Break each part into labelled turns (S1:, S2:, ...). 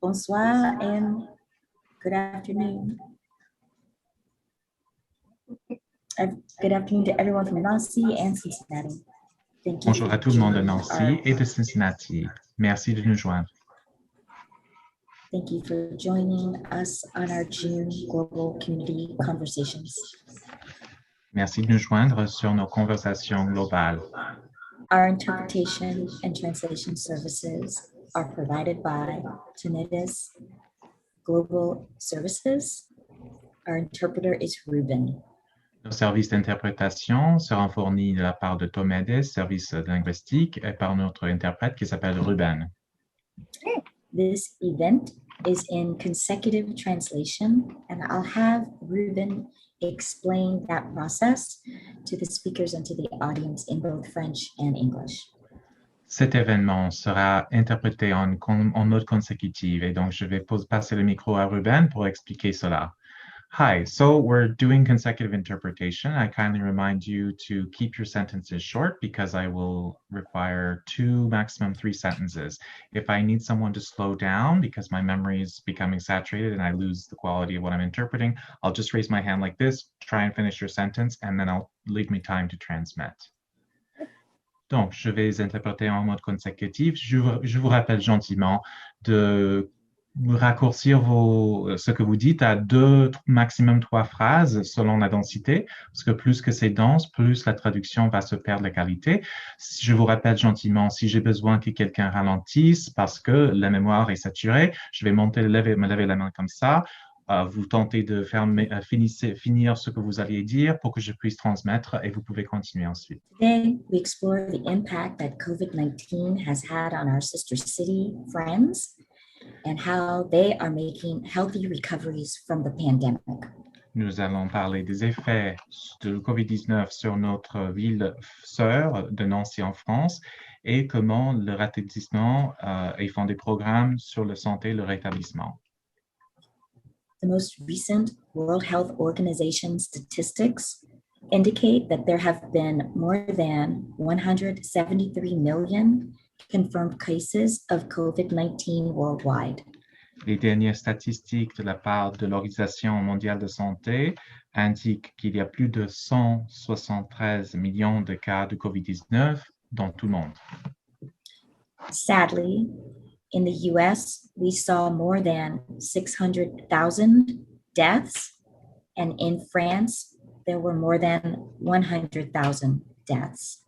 S1: Bonsoir and good afternoon. Good afternoon to everyone from Nancy and Cincinnati. Thank you.
S2: Bonjour à tout le monde de Nancy et de Cincinnati. Merci de nous joindre.
S1: Thank you for joining us on our June Global Community Conversations.
S2: Merci de nous joindre sur nos conversations globales.
S1: Our interpretation and translation services are provided by Tinnitus Global Services. Our interpreter is Ruben.
S2: Nos services d'interprétation seront fournis de la part de Tomedes, service linguistique, et par notre interprète qui s'appelle Ruben.
S1: This event is in consecutive translation, and I'll have Ruben explain that process to the speakers and to the audience in both French and English.
S2: Cet événement sera interprété en mode consécutif, et donc je vais passer le micro à Ruben pour expliquer cela. Hi, so we're doing consecutive interpretation. I kindly remind you to keep your sentences short because I will require 2, maximum 3 sentences. If I need someone to slow down because my memory is becoming saturated and I lose the quality of what I'm interpreting, I'll just raise my hand like this, try and finish your sentence, and then I'll leave me time to transmit. Donc, je vais interpréter en mode consécutif. Je vous rappelle gentiment de raccourcir ce que vous dites à 2, maximum 3 phrases selon la densité, parce que plus que c'est dense, plus la traduction va se perdre la qualité. Je vous rappelle gentiment, si j'ai besoin que quelqu'un ralentisse parce que la mémoire est saturée, je vais me lever la main comme ça. Vous tentez de finir ce que vous alliez dire pour que je puisse transmettre et vous pouvez continuer ensuite.
S1: Today, we explore the impact that COVID-19 has had on our sister city friends and how they are making healthy recoveries from the pandemic.
S2: Nous allons parler des effets de COVID-19 sur notre ville sœur de Nancy en France et comment le rétablissement, ils font des programmes sur la santé et le rétablissement.
S1: The most recent World Health Organization statistics indicate that there have been more than 173 million confirmed cases of COVID-19 worldwide.
S2: Les dernières statistiques de la part de l'Organisation mondiale de santé indiquent qu'il y a plus de 173 millions de cas de COVID-19 dans tout le monde.
S1: Sadly, in the US, we saw more than 600,000 deaths, and in France, there were more than 100,000 deaths.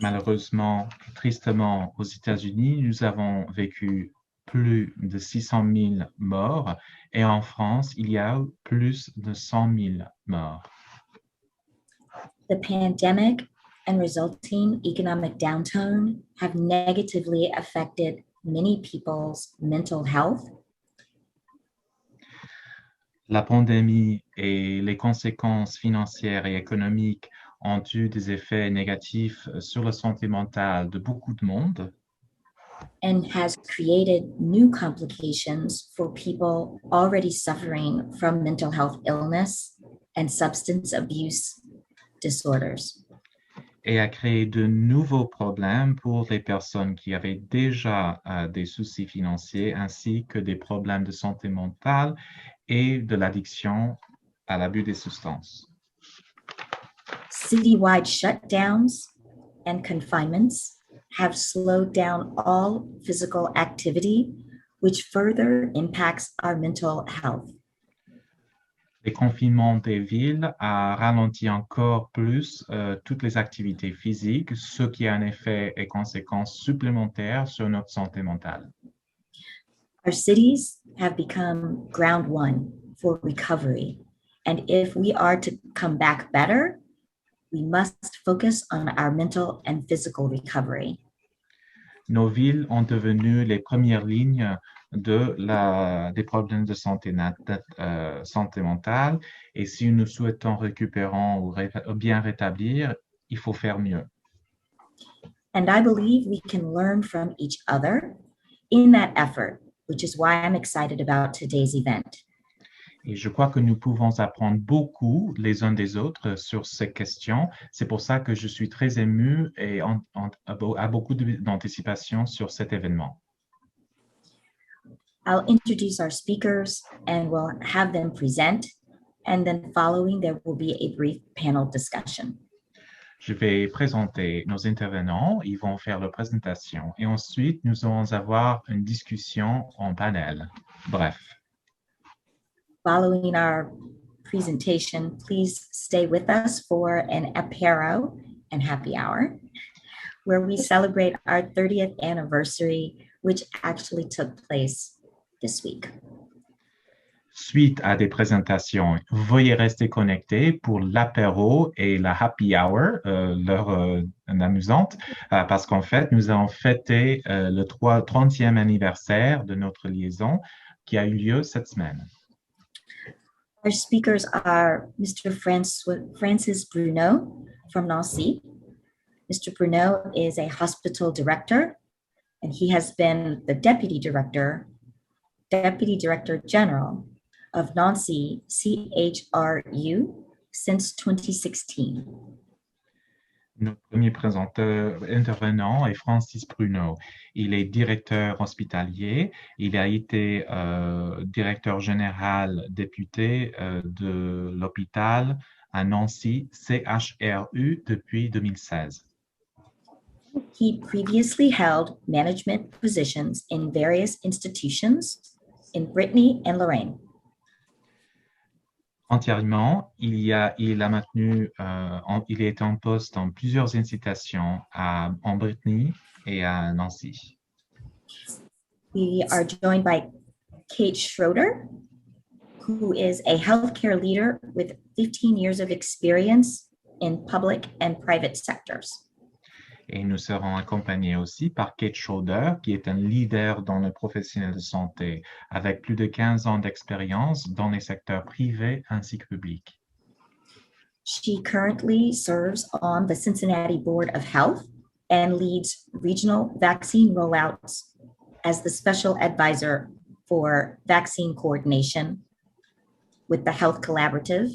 S2: Malheureusement, tristement, aux États-Unis, nous avons vécu plus de 600 000 morts et en France, il y a plus de 100 000 morts.
S1: The pandemic and resulting economic downturn have negatively affected many people's mental health.
S2: La pandémie et les conséquences financières et économiques ont eu des effets négatifs sur la santé mentale de beaucoup de monde.
S1: And has created new complications for people already suffering from mental health illness and substance abuse disorders.
S2: Et a créé de nouveaux problèmes pour les personnes qui avaient déjà des soucis financiers ainsi que des problèmes de santé mentale et de l'addiction à l'abus des substances.
S1: Citywide shutdowns and confinements have slowed down all physical activity, which further impacts our mental health.
S2: Le confinement des villes a ralenti encore plus toutes les activités physiques, ce qui a un effet et conséquences supplémentaires sur notre santé mentale.
S1: Our cities have become ground one for recovery, and if we are to come back better, we must focus on our mental and physical recovery.
S2: Nos villes ont devenu les premières lignes des problèmes de santé mentale. Et si nous souhaitons récupérer ou bien rétablir, il faut faire mieux.
S1: And I believe we can learn from each other in that effort, which is why I'm excited about today's event.
S2: Et je crois que nous pouvons apprendre beaucoup les uns des autres sur ces questions. C'est pour ça que je suis très ému et à beaucoup d'anticipation sur cet événement.
S1: I'll introduce our speakers and we'll have them present. And then following, there will be a brief panel discussion.
S2: Je vais présenter nos intervenants, ils vont faire leur présentation et ensuite nous allons avoir une discussion en panel. Bref.
S1: Following our presentation, please stay with us for an apéro and happy hour, where we celebrate our 30th anniversary, which actually took place this week.
S2: Suite à des présentations, veuillez rester connectés pour l'apéro et la happy hour, l'heure amusante, parce qu'en fait, nous allons fêter le 30e anniversaire de notre liaison qui a eu lieu cette semaine.
S1: Our speakers are Mr. Francis Bruno from Nancy. Mr. Bruno is a hospital director, and he has been the Deputy Director General of Nancy CHRU since 2016.
S2: Notre premier intervenant est Francis Bruno. Il est directeur hospitalier. Il a été directeur général député de l'hôpital à Nancy CHRU depuis 2016.
S1: He previously held management positions in various institutions in Brittany and Lorraine.
S2: Entièrement, il est en poste dans plusieurs incitations en Brittany et à Nancy.
S1: We are joined by Kate Schroeder, who is a healthcare leader with 15 years of experience in public and private sectors.
S2: Et nous serons accompagnés aussi par Kate Schroeder, qui est un leader dans le professionnel de santé, avec plus de 15 ans d'expérience dans les secteurs privés ainsi que publics.
S1: She currently serves on the Cincinnati Board of Health and leads regional vaccine rollouts as the special advisor for vaccine coordination with the Health Collaborative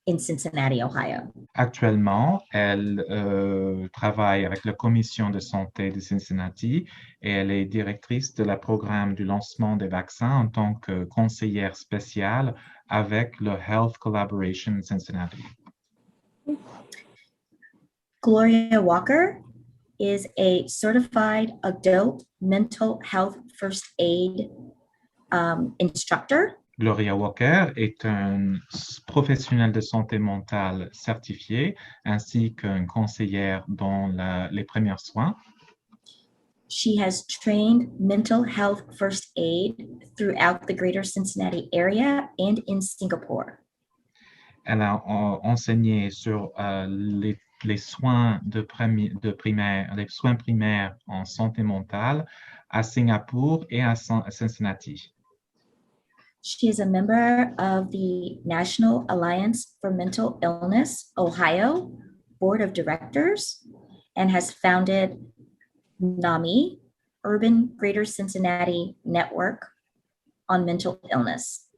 S1: in Cincinnati, Ohio.
S2: Actuellement, elle travaille avec la Commission de santé de Cincinnati et elle est directrice de la programme du lancement des vaccins en tant que conseillère spéciale avec le Health Collaboration Cincinnati.
S1: Gloria Walker is a certified adult mental health first aid instructor.
S2: Gloria Walker est un professionnel de santé mentale certifié ainsi qu'une conseillère dans les premiers soins.
S1: She has trained mental health first aid throughout the greater Cincinnati area and in Singapore.
S2: Elle a enseigné sur les soins primaire, les soins primaires en santé mentale à Singapour et à Cincinnati.
S1: She is a member of the National Alliance for Mental Illness, Ohio Board of Directors, and has founded NAMI, Urban Greater Cincinnati Network on Mental Illness.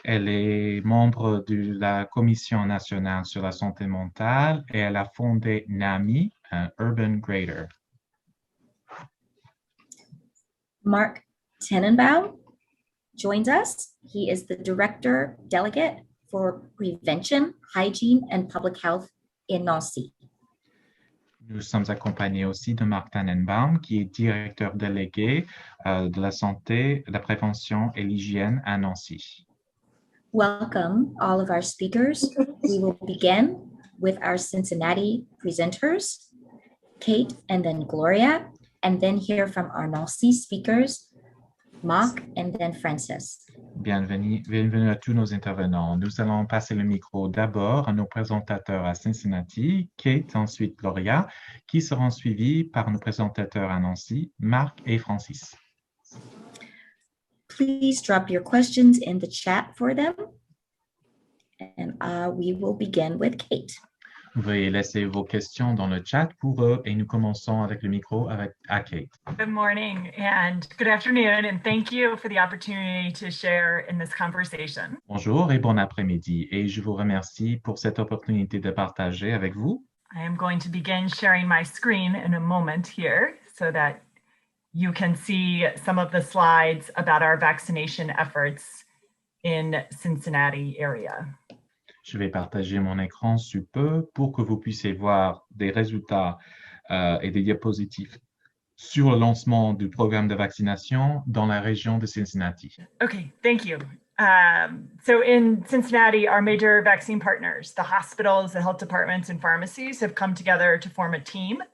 S2: Elle est membre de la Commission nationale sur la santé mentale et elle a fondé NAMI, Urban Greater.
S1: Mark Tenenbaum joins us. He is the Director Delegate for Prevention, Hygiene, and Public Health in Nancy.
S2: Nous sommes accompagnés aussi de Mark Tenenbaum, qui est directeur délégué de la santé, la prévention et l'hygiène à Nancy.
S1: Welcome, all of our speakers. We will begin with our Cincinnati presenters, Kate and then Gloria, and then hear from our Nancy speakers, Mark and then Francis.
S2: Bienvenue à tous nos intervenants. Nous allons passer le micro d'abord à nos présentateurs à Cincinnati, Kate, ensuite Gloria, qui seront suivis par nos présentateurs à Nancy, Mark et Francis.
S1: Please drop your questions in the chat for them. And we will begin with Kate.
S2: Veuillez laisser vos questions dans le chat pour eux et nous commençons avec le micro à Kate.
S3: Good morning and good afternoon, and thank you for the opportunity to share in this conversation.
S2: Bonjour et bon après-midi et je vous remercie pour cette opportunité de partager avec vous.
S3: I am going to begin sharing my screen in a moment here so that you can see some of the slides about our vaccination efforts in Cincinnati area.
S2: Je vais partager mon écran sous peu pour que vous puissiez voir des résultats et des diapositives sur le lancement du programme de vaccination dans la région de Cincinnati.
S3: Okay, thank you. So in Cincinnati, our major vaccine partners, the hospitals, the health departments, and pharmacies have come together to form a team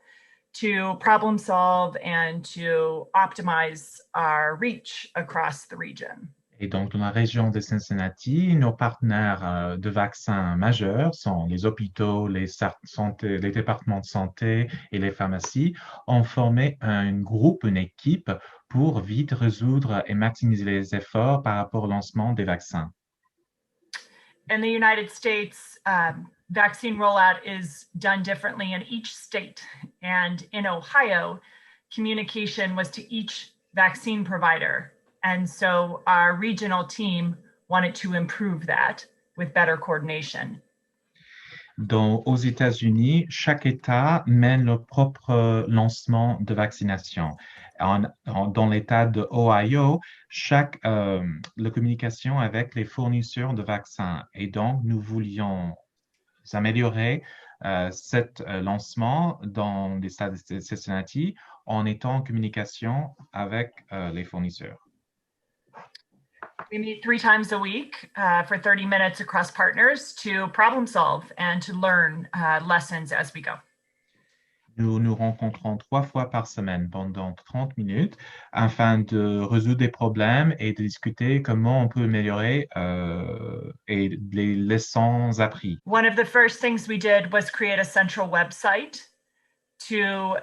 S3: to problem solve and to optimize our reach across the region.
S2: Et donc, dans la région de Cincinnati, nos partenaires de vaccins majeurs sont les hôpitaux, les départements de santé et les pharmacies, ont formé un groupe, une équipe pour vite résoudre et maximiser les efforts par rapport au lancement des vaccins.
S3: In the United States, vaccine rollout is done differently in each state. And in Ohio, communication was to each vaccine provider. And so our regional team wanted to improve that with better coordination.
S2: Aux États-Unis, chaque État mène leur propre lancement de vaccination. Dans l'État de Ohio, la communication avec les fournisseurs de vaccins. Et donc, nous voulions améliorer cet lancement dans l'État de Cincinnati en étant en communication avec les fournisseurs.
S3: We meet 3 times a week for 30 minutes across partners to problem solve and to learn lessons as we go.
S2: Nous nous rencontrons 3 fois par semaine pendant 30 minutes afin de résoudre des problèmes et de discuter comment on peut améliorer et les leçons apprises.
S3: One of the first things we did was create a central website to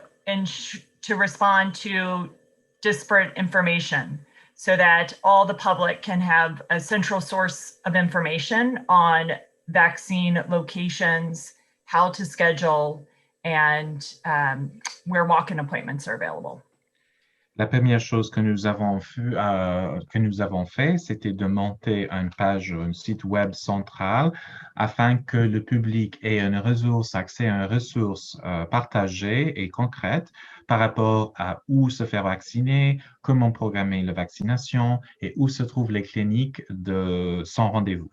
S3: respond to disparate information, so that all the public can have a central source of information on vaccine locations, how to schedule, and where walk-in appointments are available.
S2: La première chose que nous avons fait, c'était de monter un site web central afin que le public ait accès à une ressource partagée et concrète par rapport à où se faire vacciner, comment programmer la vaccination et où se trouvent les cliniques sans rendez-vous.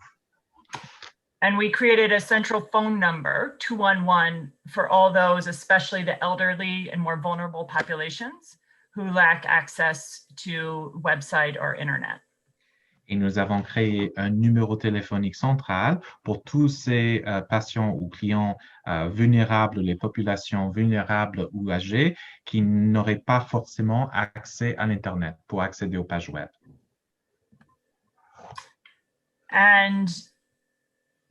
S3: And we created a central phone number, 211, for all those, especially the elderly and more vulnerable populations who lack access to website or internet.
S2: Et nous avons créé un numéro téléphonique central pour tous ces patients ou clients vulnérables, les populations vulnérables ou âgées qui n'auraient pas forcément accès à l'Internet pour accéder aux pages web.
S3: And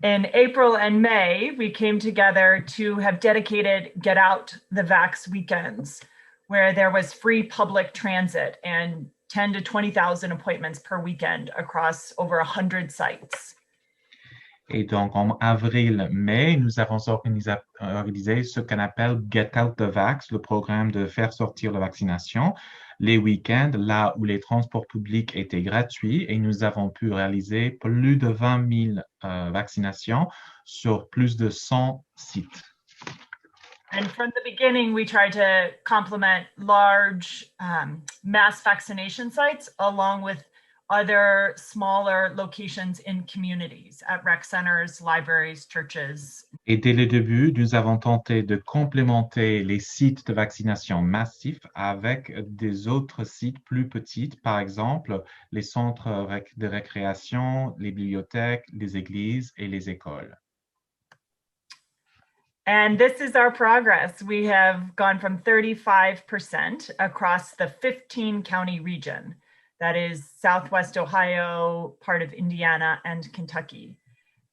S3: in April and May, we came together to have dedicated Get Out the Vax weekends, where there was free public transit and 10 to 20,000 appointments per weekend across over 100 sites.
S2: Et donc, en avril-mai, nous avons organisé ce qu'on appelle Get Out the Vax, le programme de faire sortir la vaccination, les week-ends, là où les transports publics étaient gratuits, et nous avons pu réaliser plus de 20 000 vaccinations sur plus de 100 sites.
S3: And from the beginning, we tried to complement large mass vaccination sites along with other smaller locations in communities at rec centers, libraries, churches.
S2: Et dès le début, nous avons tenté de complémenter les sites de vaccination massifs avec des autres sites plus petits, par exemple les centres de récréation, les bibliothèques, les églises et les écoles.
S3: And this is our progress. We have gone from 35% across the 15 county region. That is Southwest Ohio, part of Indiana, and Kentucky.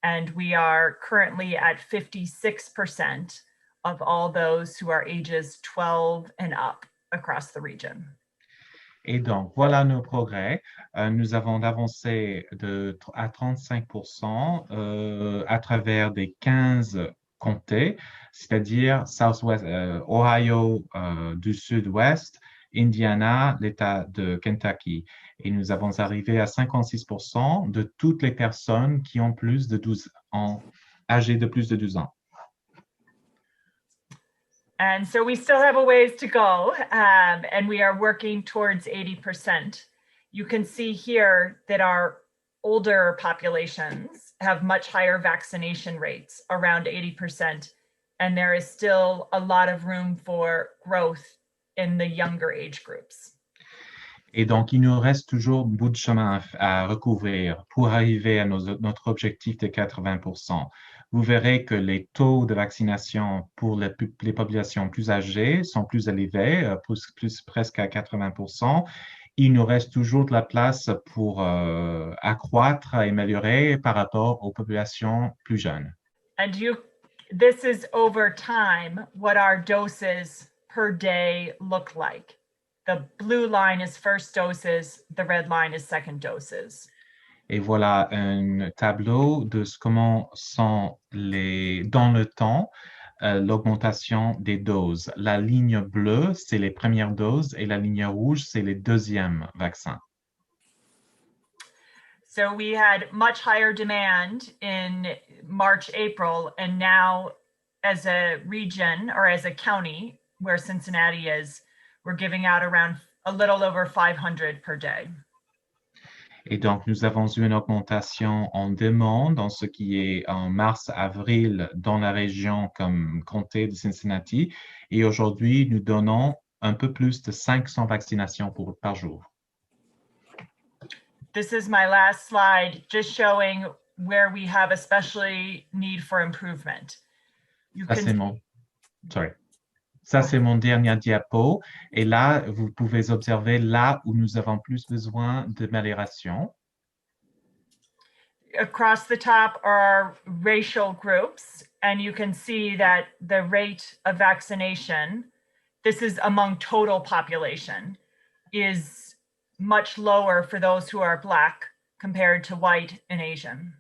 S3: And we are currently at 56% of all those who are ages 12 and up across the region.
S2: Et donc, voilà nos progrès. Nous avons avancé à 35% à travers des 15 comtés, c'est-à-dire Southwest, Ohio du sud-ouest, Indiana, l'État de Kentucky. Et nous avons arrivé à 56% de toutes les personnes qui ont plus de 12 ans, âgées de plus de 12 ans.
S3: And so we still have a ways to go, and we are working towards 80%. You can see here that our older populations have much higher vaccination rates, around 80%, and there is still a lot of room for growth in the younger age groups.
S2: Et donc, il nous reste toujours un bout de chemin à recouvrir pour arriver à notre objectif de 80%. Vous verrez que les taux de vaccination pour les populations plus âgées sont plus élevés, presque à 80%. Il nous reste toujours de la place pour accroître, améliorer par rapport aux populations plus jeunes.
S3: And this is over time what our doses per day look like. The blue line is first doses, the red line is second doses.
S2: Et voilà un tableau de comment sont dans le temps l'augmentation des doses. La ligne bleue, c'est les premières doses et la ligne rouge, c'est les deuxièmes vaccins.
S3: So we had much higher demand in March, April, and now as a region or as a county where Cincinnati is, we're giving out around a little over 500 per day.
S2: Et donc, nous avons eu une augmentation en demande dans ce qui est en mars-avril dans la région comme comté de Cincinnati. Et aujourd'hui, nous donnons un peu plus de 500 vaccinations par jour.
S3: This is my last slide, just showing where we have especially need for improvement.
S2: Ça, c'est mon dernier diapo. Et là, vous pouvez observer là où nous avons plus besoin d'amélioration.
S3: Across the top are racial groups, and you can see that the rate of vaccination, this is among total population, is much lower for those who are Black compared to white and Asian.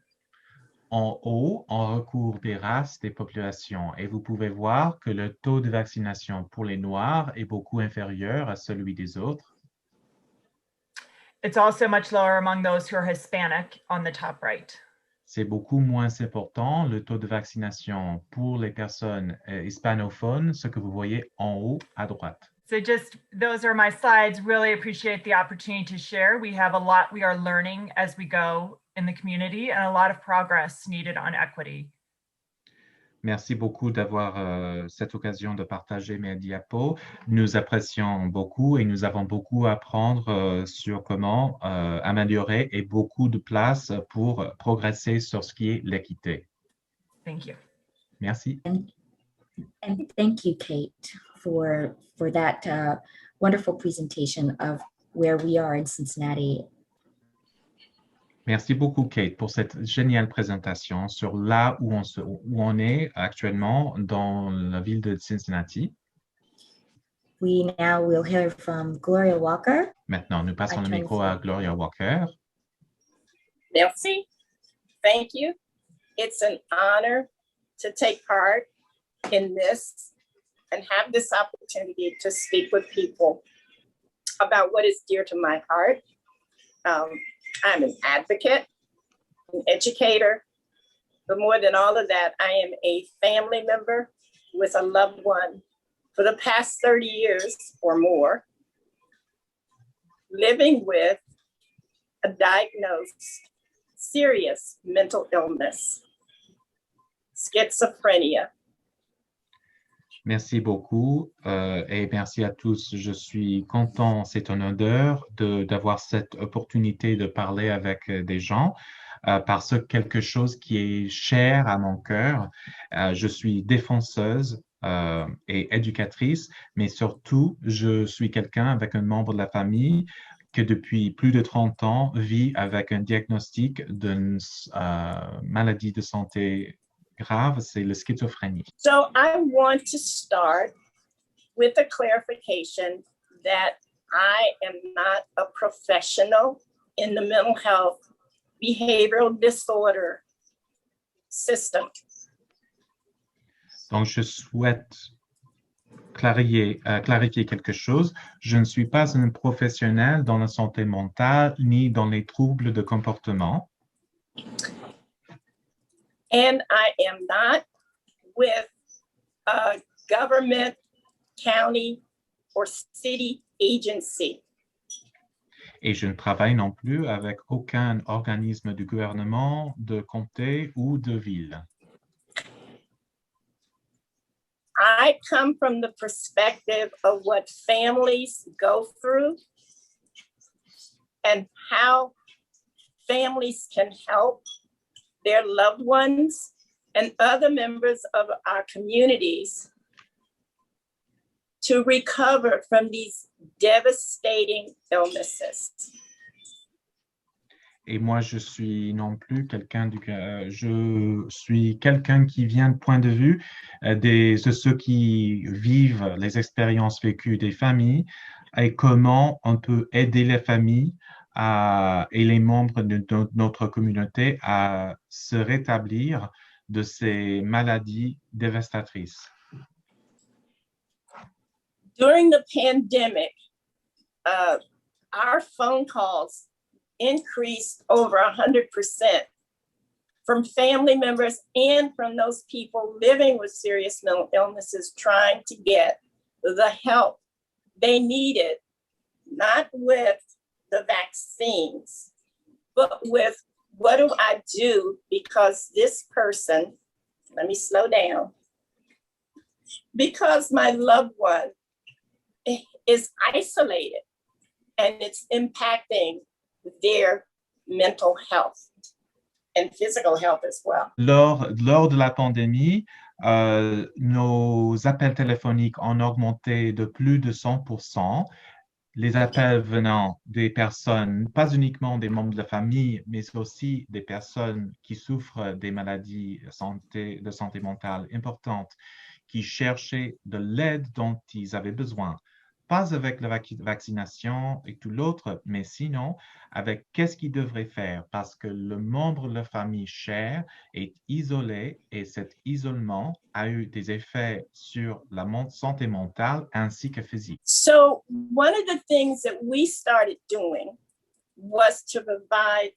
S2: En haut, on recouvre des races, des populations, et vous pouvez voir que le taux de vaccination pour les Noirs est beaucoup inférieur à celui des autres.
S3: It's also much lower among those who are Hispanic on the top right.
S2: C'est beaucoup moins important le taux de vaccination pour les personnes hispanophones, ce que vous voyez en haut à droite.
S3: So just, those are my slides. Really appreciate the opportunity to share. We have a lot we are learning as we go in the community and a lot of progress needed on equity.
S2: Merci beaucoup d'avoir cette occasion de partager mes diapos. Nous apprécions beaucoup et nous avons beaucoup à apprendre sur comment améliorer et beaucoup de place pour progresser sur ce qui est l'équité.
S3: Thank you.
S2: Merci.
S1: And thank you, Kate, for that wonderful presentation of where we are in Cincinnati.
S2: Merci beaucoup, Kate, pour cette géniale présentation sur là où on est actuellement dans la ville de Cincinnati.
S1: We now will hear from Gloria Walker.
S2: Maintenant, nous passons le micro à Gloria Walker.
S4: Merci. Thank you. It's an honor to take part in this and have this opportunity to speak with people about what is dear to my heart. I'm an advocate, an educator, but more than all of that, I am a family member with a loved one for the past 30 years or more, living with a diagnosed serious mental illness, schizophrenia.
S2: Merci beaucoup et merci à tous. Je suis content, c'est un honneur d'avoir cette opportunité de parler avec des gens parce que quelque chose qui est cher à mon cœur. Je suis défenseuse et éducatrice, mais surtout, je suis quelqu'un avec un membre de la famille que depuis plus de 30 ans vit avec un diagnostic d'une maladie de santé grave, c'est la schizophrénie.
S4: So I want to start with a clarification that I am not a professional in the mental health behavioral disorder system.
S2: Donc, je souhaite clarifier quelque chose. Je ne suis pas un professionnel dans la santé mentale ni dans les troubles de comportement.
S4: And I am not with a government county, or city agency.
S2: Et je ne travaille non plus avec aucun organisme du gouvernement, de comté ou de ville.
S4: I come from the perspective of what families go through and how families can help their loved ones and other members of our communities to recover from these devastating illnesses.
S2: Et moi, je suis non plus quelqu'un je suis quelqu'un qui vient de point de vue de ceux qui vivent les expériences vécues des familles et comment on peut aider les familles et les membres de notre communauté à se rétablir de ces maladies dévastatrices.
S4: During the pandemic, our phone calls increased over 100% from family members and from those people living with serious mental illnesses trying to get the help they needed, not with the vaccines, but with what do I do because this person, let me slow down, because my loved one is isolated and it's impacting their mental health and physical health as well.
S2: Lors de la pandémie, nos appels téléphoniques ont augmenté de plus de 100%. Les appels venant des personnes, pas uniquement des membres de la famille, mais aussi des personnes qui souffrent des maladies de santé mentale importantes, qui cherchaient de l'aide dont ils avaient besoin. Pas avec la vaccination et tout l'autre, mais sinon avec qu'est-ce qu'ils devraient faire parce que le membre de la famille cher est isolé et cet isolement a eu des effets sur la santé mentale ainsi que physique.
S4: So one of the things that we started doing was to provide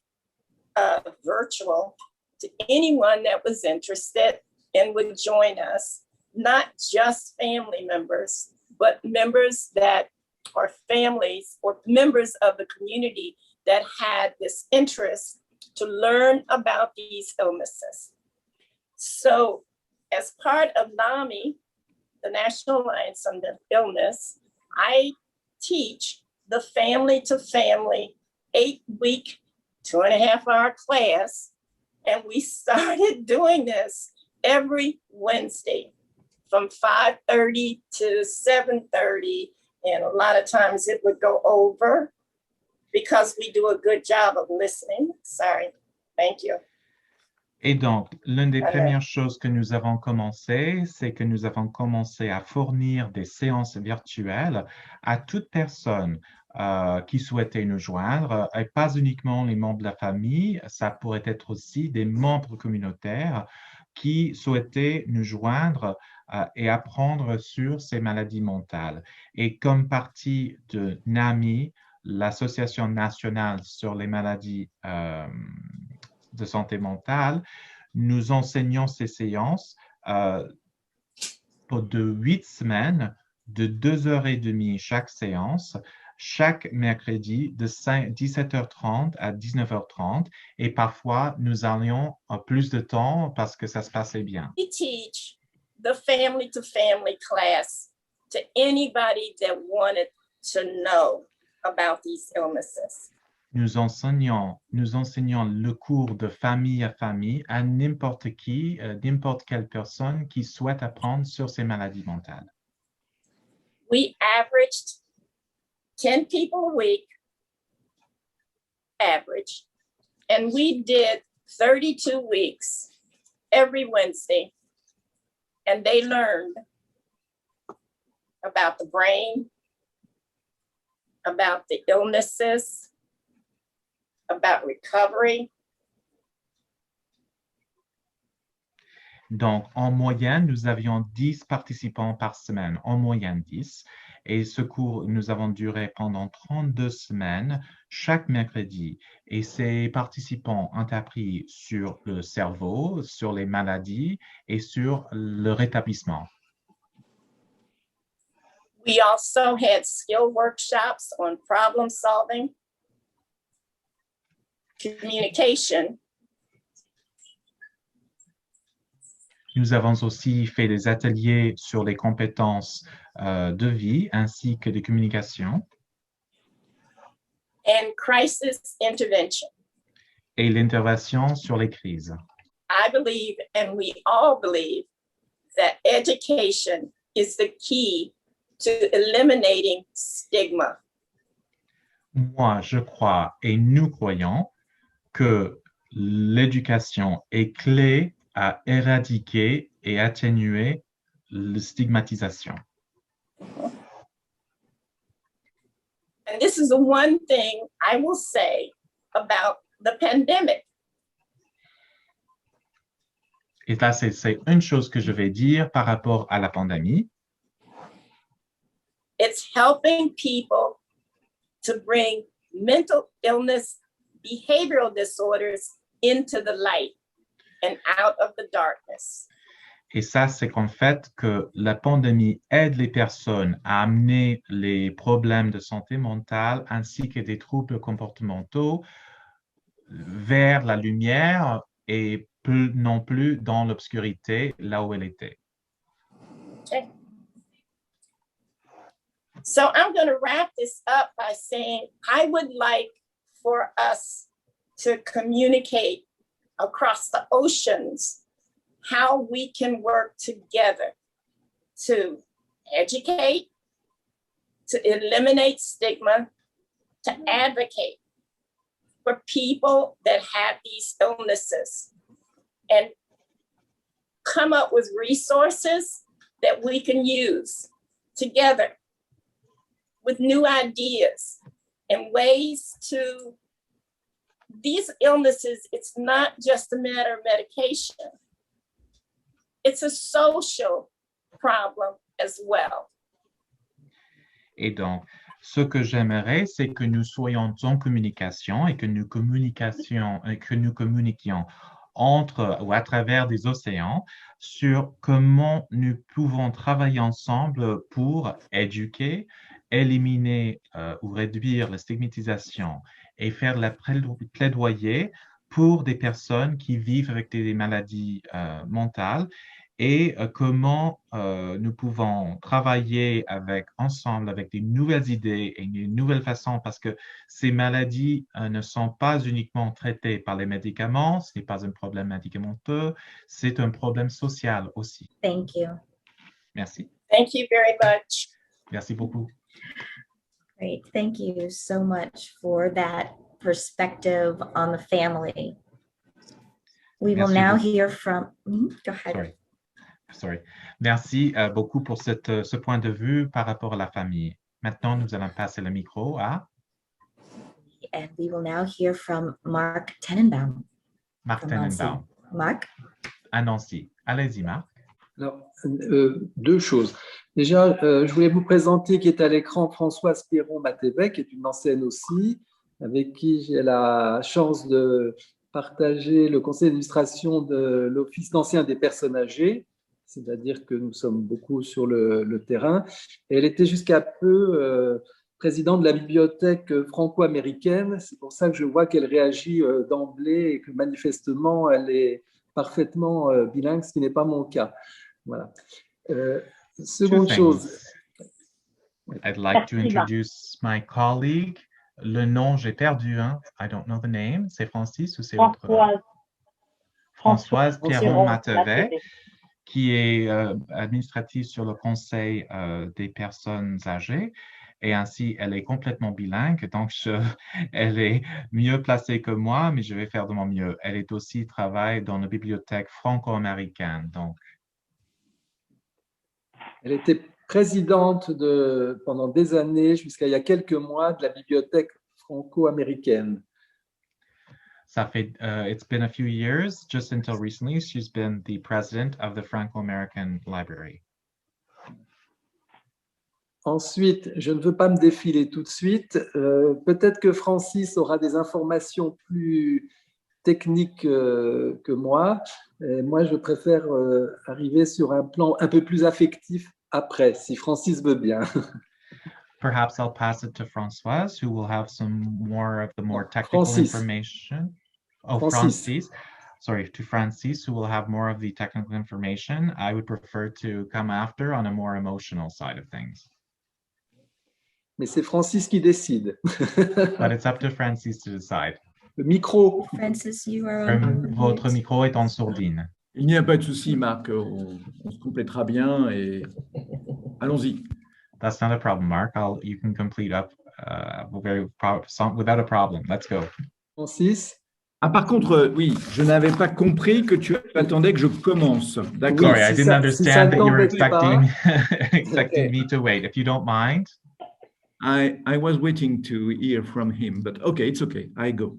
S4: virtual to anyone that was interested and would join us, not just family members, but members that are families or members of the community that had this interest to learn about these illnesses. So as part of NAMI, the National Alliance on Mental Illness, I teach the family to family 8-week, 2.5-hour class. And we started doing this every Wednesday from 5:30 to 7:30. And a lot of times it would go over because we do a good job of listening. Sorry. Thank you.
S2: Et donc, l'une des premières choses que nous avons commencé, c'est que nous avons commencé à fournir des séances virtuelles à toute personne qui souhaitait nous joindre, et pas uniquement les membres de la famille, ça pourrait être aussi des membres communautaires qui souhaitaient nous joindre et apprendre sur ces maladies mentales. Et comme partie de NAMI, l'Association nationale sur les maladies de santé mentale, nous enseignons ces séances pour 8 semaines, de 2h30 chaque séance, chaque mercredi de 17h30 à 19h30 et parfois nous allions plus de temps parce que ça se passait bien.
S4: We teach the family to family class to anybody that wanted to know about these illnesses.
S2: Nous enseignons le cours de famille à famille à n'importe qui, n'importe quelle personne qui souhaite apprendre sur ces maladies mentales.
S4: We averaged 10 people a week, average, and we did 32 weeks every Wednesday, and they learned about the brain, about the illnesses, about recovery.
S2: Donc, en moyenne, nous avions 10 participants par semaine, en moyenne 10. Et ce cours, nous avons duré pendant 32 semaines, chaque mercredi. Et ces participants ont appris sur le cerveau, sur les maladies et sur le rétablissement.
S4: We also had skill workshops on problem solving, communication,
S2: Nous avons aussi fait des ateliers sur les compétences de vie ainsi que de communication
S4: and crisis intervention.
S2: et l'intervention sur les crises.
S4: I believe, and we all believe, that education is the key to eliminating stigma.
S2: Moi, je crois et nous croyons que l'éducation est clé à éradiquer et atténuer la stigmatisation.
S4: And this is the one thing I will say about the pandemic.
S2: Et là, c'est une chose que je vais dire par rapport à la pandémie.
S4: It's helping people to bring mental illness, behavioral disorders into the light and out of the darkness.
S2: Et ça, c'est qu'en fait, que la pandémie aide les personnes à amener les problèmes de santé mentale ainsi que des troubles comportementaux vers la lumière et non plus dans l'obscurité, là où elle était.
S4: Okay. So I'm going to wrap this up by saying I would like for us to communicate across the oceans how we can work together to educate, to eliminate stigma, to advocate for people that have these illnesses, and come up with resources that we can use together with new ideas and ways to, these illnesses, it's not just a matter of medication. It's a social problem as well.
S2: Et donc, ce que j'aimerais, c'est que nous soyons en communication et que nous communiquions entre ou à travers des océans sur comment nous pouvons travailler ensemble pour éduquer, éliminer ou réduire la stigmatisation et faire la plaidoyer pour des personnes qui vivent avec des maladies mentales et comment nous pouvons travailler ensemble avec des nouvelles idées et une nouvelle façon parce que ces maladies ne sont pas uniquement traitées par les médicaments, ce n'est pas un problème médicamenteux, c'est un problème social aussi.
S1: Thank you.
S2: Merci.
S4: Thank you very much.
S2: Merci beaucoup.
S1: Great. Thank you so much for that perspective on the family. We will
S2: Merci
S1: now
S2: beaucoup.
S1: hear from, go ahead.
S2: Sorry. Merci beaucoup pour ce point de vue par rapport à la famille. Maintenant, nous allons passer le micro à
S1: And we will now hear from Mark Tenenbaum.
S2: Marc
S1: from Nancy.
S2: Tenenbaum.
S1: Mark?
S2: À Nancy. Allez-y, Marc.
S5: Alors, deux choses. Déjà, je voulais vous présenter qui est à l'écran Françoise Pierron-Matévec, qui est une ancienne aussi, avec qui j'ai la chance de partager le conseil d'administration de l'Office d'anciens des personnes âgées, c'est-à-dire que nous sommes beaucoup sur le terrain. Et elle était jusqu'à peu présidente de la bibliothèque franco-américaine. C'est pour ça que je vois qu'elle réagit d'emblée et que manifestement, elle est parfaitement bilingue, ce qui n'est pas mon cas. Voilà. Seconde chose.
S2: I'd like to introduce my colleague. Le nom, j'ai perdu, hein? I don't know the name. C'est Francis ou c'est autre? Françoise Pierron-Matévec, qui est administrative sur le conseil des personnes âgées. Et ainsi, elle est complètement bilingue. Donc, elle est mieux placée que moi, mais je vais faire de mon mieux. Elle est aussi travaille dans la bibliothèque franco-américaine. Donc,
S5: elle était présidente pendant des années, jusqu'à il y a quelques mois, de la bibliothèque franco-américaine.
S2: Ça fait, it's been a few years, just until recently, she's been the president of the Franco-American Library.
S5: Ensuite, je ne veux pas me défiler tout de suite. Peut-être que Francis aura des informations plus techniques que moi. Et moi, je préfère arriver sur un plan un peu plus affectif après, si Francis veut bien.
S2: Perhaps I'll pass it to Françoise, who will have some more of the more technical
S5: Francis.
S2: information. Oh,
S5: Francis.
S2: Francis. Sorry, to Francis, who will have more of the technical information. I would prefer to come after on a more emotional side of things.
S5: Mais c'est Francis qui décide.
S2: But it's up to Francis to decide.
S5: Le micro.
S1: Francis, you are on
S2: Votre
S1: mute.
S2: micro est en sourdine.
S6: Il n'y a pas de souci, Marc. On se complétera bien et allons-y.
S2: That's not a problem, Mark. You can complete up without a problem. Let's go.
S5: Francis.
S6: Ah, par contre, oui, je n'avais pas compris que tu attendais que je commence. D'accord.
S2: Sorry, I
S5: si
S2: didn't
S5: ça
S2: understand that you were
S5: t'embête pas.
S2: expecting
S6: Okay.
S2: me to wait. If you don't mind.
S6: I was waiting to hear from him, but okay, it's okay, I go.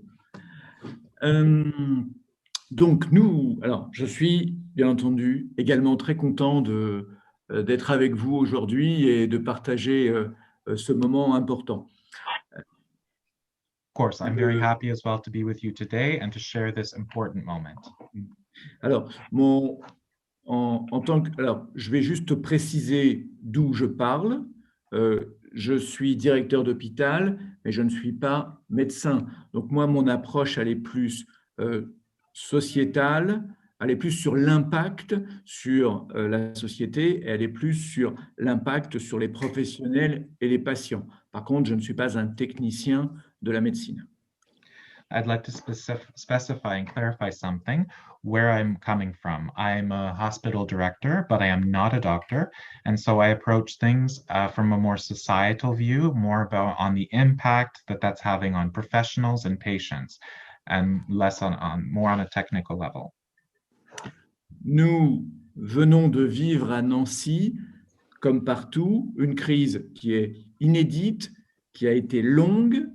S6: Donc, alors, je suis bien entendu également très content d'être avec vous aujourd'hui et de partager ce moment important.
S2: Of course, I'm very happy as well to be with you today and to share this important moment.
S6: Alors, alors, je vais juste préciser d'où je parle. Je suis directeur d'hôpital, mais je ne suis pas médecin. Donc moi, mon approche, elle est plus sociétale, elle est plus sur l'impact sur la société, et elle est plus sur l'impact sur les professionnels et les patients. Par contre, je ne suis pas un technicien de la médecine.
S2: I'd like to specify and clarify something where I'm coming from. I'm a hospital director, but I am not a doctor. And so I approach things from a more societal view, more about on the impact that's having on professionals and patients, and less more on a technical level.
S6: Nous venons de vivre à Nancy, comme partout, une crise qui est inédite, qui a été longue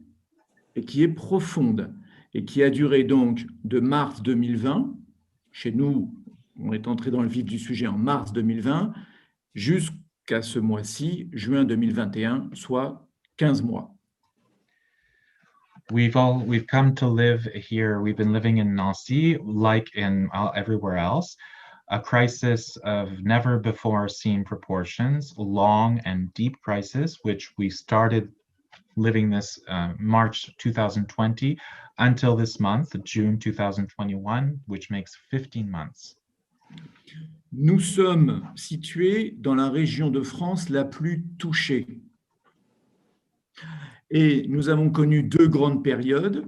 S6: et qui est profonde, et qui a duré donc de mars 2020, chez nous, on est entré dans le vif du sujet en mars 2020, jusqu'à ce mois-ci, juin 2021, soit 15 mois.
S2: We've come to live here. We've been living in Nancy, like in everywhere else, a crisis of never before seen proportions, long and deep crisis, which we started living this March 2020 until this month, June 2021, which makes 15 months.
S6: Nous sommes situés dans la région de France la plus touchée. Et nous avons connu deux grandes périodes.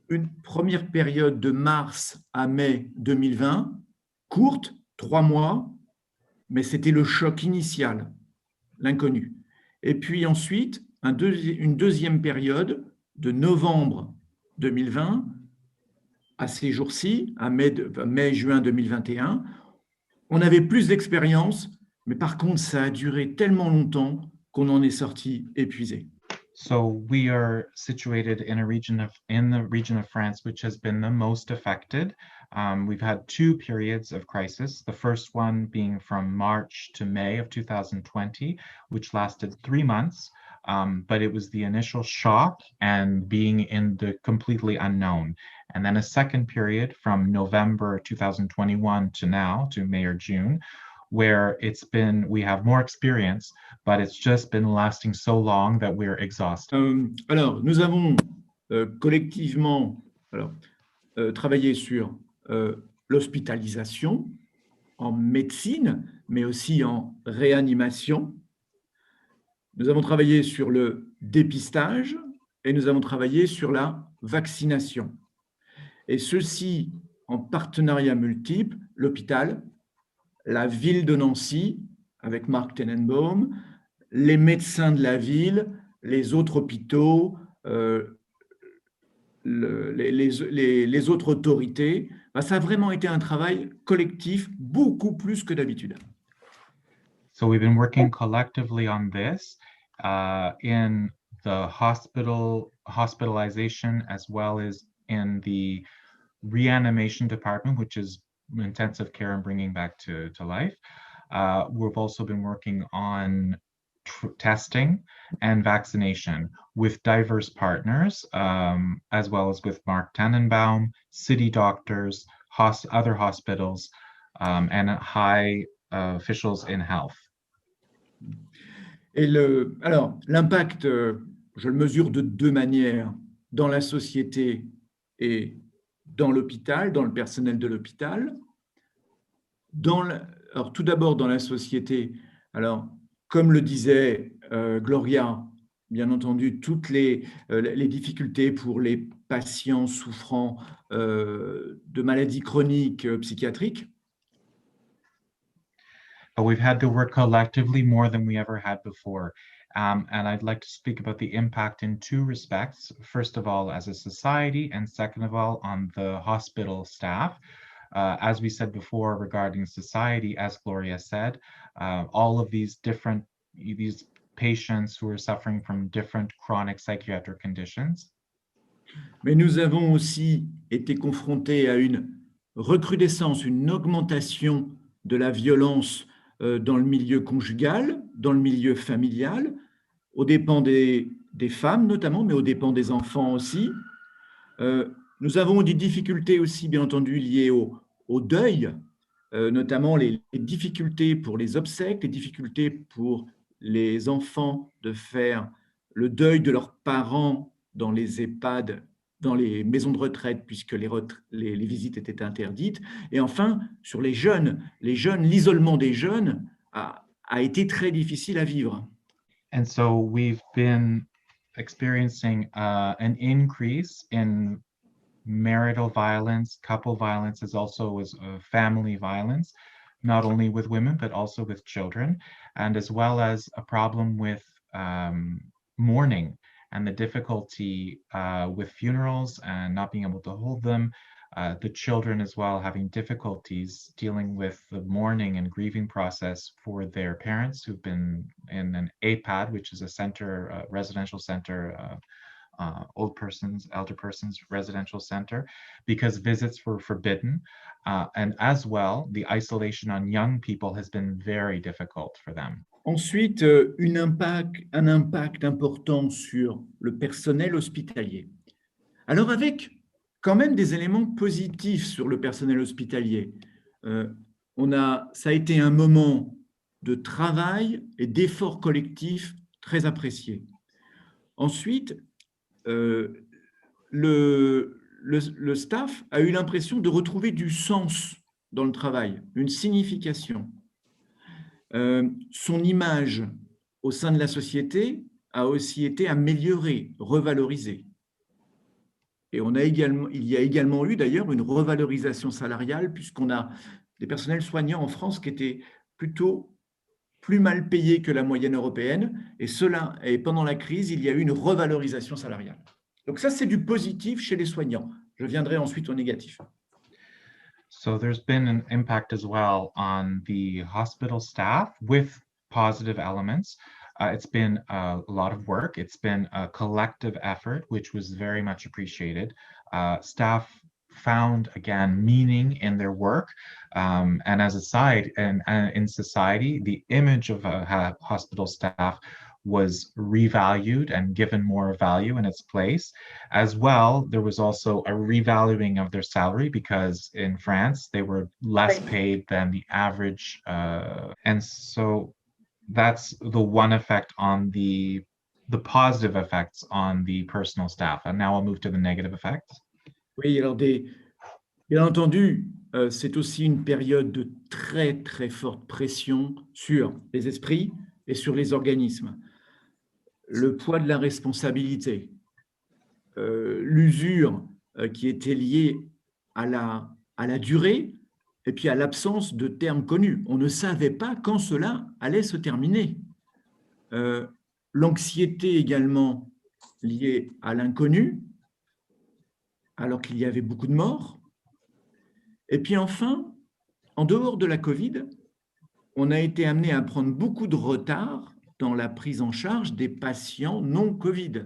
S6: Une première période de mars à mai 2020, courte, 3 mois, mais c'était le choc initial, l'inconnu. Et puis ensuite, une deuxième période de novembre 2020 à ces jours-ci, à mai-juin 2021. On avait plus d'expérience, mais par contre, ça a duré tellement longtemps qu'on en est sorti épuisé.
S2: So we are situated in the region of France, which has been the most affected. We've had two periods of crisis, the first one being from March to May of 2020, which lasted 3 months. But it was the initial shock and being in the completely unknown. And then a second period from November 2021 to now, to May or June, where we have more experience, but it's just been lasting so long that we're exhausted.
S6: Alors, nous avons collectivement travaillé sur l'hospitalisation en médecine, mais aussi en réanimation. Nous avons travaillé sur le dépistage et nous avons travaillé sur la vaccination. Et ceci en partenariat multiple, l'hôpital, la ville de Nancy, avec Mark Tenenbaum, les médecins de la ville, les autres hôpitaux, les autres autorités. Ça a vraiment été un travail collectif, beaucoup plus que d'habitude.
S2: So we've been working collectively on this in the hospitalization as well as in the reanimation department, which is intensive care and bringing back to life. We've also been working on testing and vaccination with diverse partners, as well as with Mark Tannenbaum, city doctors, other hospitals, and high officials in health.
S6: Et alors, l'impact, je le mesure de deux manières, dans la société et dans l'hôpital, dans le personnel de l'hôpital. Alors, tout d'abord, dans la société, alors, comme le disait Gloria, bien entendu, toutes les difficultés pour les patients souffrant de maladies chroniques psychiatriques.
S2: But we've had to work collectively more than we ever had before. And I'd like to speak about the impact in two respects. First of all, as a society, and second of all, on the hospital staff. As we said before regarding society, as Gloria said, all of these patients who are suffering from different chronic psychiatric conditions.
S6: Mais nous avons aussi été confrontés à une recrudescence, une augmentation de la violence dans le milieu conjugal, dans le milieu familial, aux dépens des femmes notamment, mais aux dépens des enfants aussi. Nous avons des difficultés aussi, bien entendu, liées au deuil, notamment les difficultés pour les obsèques, les difficultés pour les enfants de faire le deuil de leurs parents dans les EHPAD, dans les maisons de retraite, puisque les visites étaient interdites. Et enfin, sur les jeunes, l'isolement des jeunes a été très difficile à vivre.
S2: And so we've been experiencing an increase in marital violence, couple violence, as also as family violence, not only with women, but also with children, and as well as a problem with mourning and the difficulty with funerals and not being able to hold them. The children as well having difficulties dealing with the mourning and grieving process for their parents who've been in an EHPAD, which is a center, residential center, elder persons residential center, because visits were forbidden. And as well, the isolation on young people has been very difficult for them.
S6: Ensuite, un impact important sur le personnel hospitalier. Alors avec quand même des éléments positifs sur le personnel hospitalier. Ça a été un moment de travail et d'effort collectif très apprécié. Ensuite, le staff a eu l'impression de retrouver du sens dans le travail, une signification. Son image au sein de la société a aussi été améliorée, revalorisée. Et il y a également eu d'ailleurs une revalorisation salariale, puisqu'on a des personnels soignants en France qui étaient plutôt plus mal payés que la moyenne européenne, et pendant la crise, il y a eu une revalorisation salariale. Donc ça, c'est du positif chez les soignants. Je viendrai ensuite au négatif.
S2: So there's been an impact as well on the hospital staff with positive elements. It's been a lot of work. It's been a collective effort, which was very much appreciated. Staff found, again, meaning in their work. And as a side, and in society, the image of hospital staff was revalued and given more value in its place. As well, there was also a revaluing of their salary, because in France, they were less paid than the average. And so that's the one effect on the positive effects on the personal staff. And now I'll move to the negative effects.
S6: Oui, alors bien entendu, c'est aussi une période de très, très forte pression sur les esprits et sur les organismes. Le poids de la responsabilité, l'usure qui était liée à la durée et puis à l'absence de termes connus. On ne savait pas quand cela allait se terminer. L'anxiété également liée à l'inconnu, alors qu'il y avait beaucoup de morts. Et puis enfin, en dehors de la Covid, on a été amené à prendre beaucoup de retard dans la prise en charge des patients non Covid.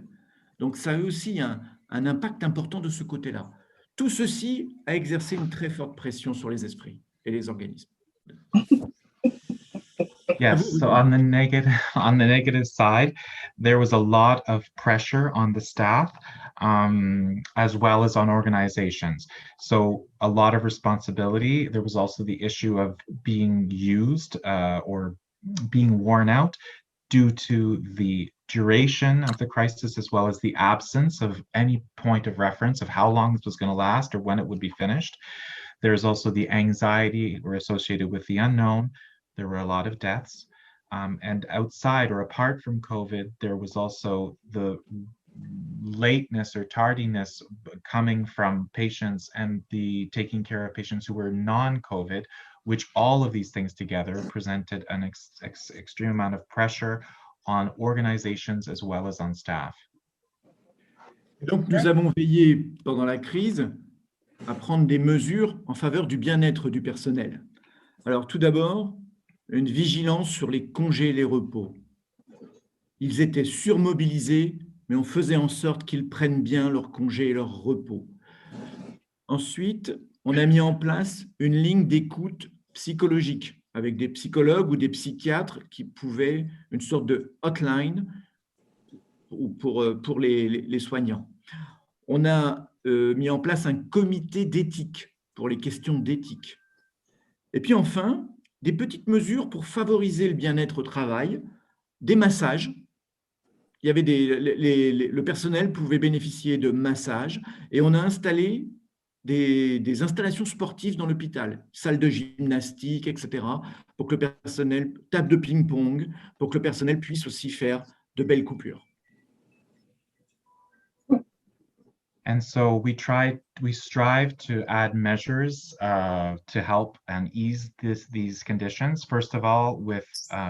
S6: Donc ça a aussi un impact important de ce côté-là. Tout ceci a exercé une très forte pression sur les esprits et les organismes.
S2: Yes, so on the negative side, there was a lot of pressure on the staff, as well as on organizations. So a lot of responsibility. There was also the issue of being used or being worn out due to the duration of the crisis, as well as the absence of any point of reference of how long this was going to last or when it would be finished. There's also the anxiety associated with the unknown. There were a lot of deaths. And outside or apart from COVID, there was also the lateness or tardiness coming from patients and the taking care of patients who were non-COVID, which all of these things together presented an extreme amount of pressure on organizations as well as on staff.
S6: Et donc, nous avons veillé pendant la crise à prendre des mesures en faveur du bien-être du personnel. Alors, tout d'abord, une vigilance sur les congés et les repos. Ils étaient surmobilisés, mais on faisait en sorte qu'ils prennent bien leurs congés et leurs repos. Ensuite, on a mis en place une ligne d'écoute psychologique avec des psychologues ou des psychiatres qui pouvaient, une sorte de hotline pour les soignants. On a mis en place un comité d'éthique pour les questions d'éthique. Et puis enfin, des petites mesures pour favoriser le bien-être au travail, des massages. Il y avait le personnel pouvait bénéficier de massages et on a installé des installations sportives dans l'hôpital, salles de gymnastique, etc., pour que le personnel, table de ping-pong, pour que le personnel puisse aussi faire de belles coupures.
S2: And so we strive to add measures to help and ease these conditions. First of all, with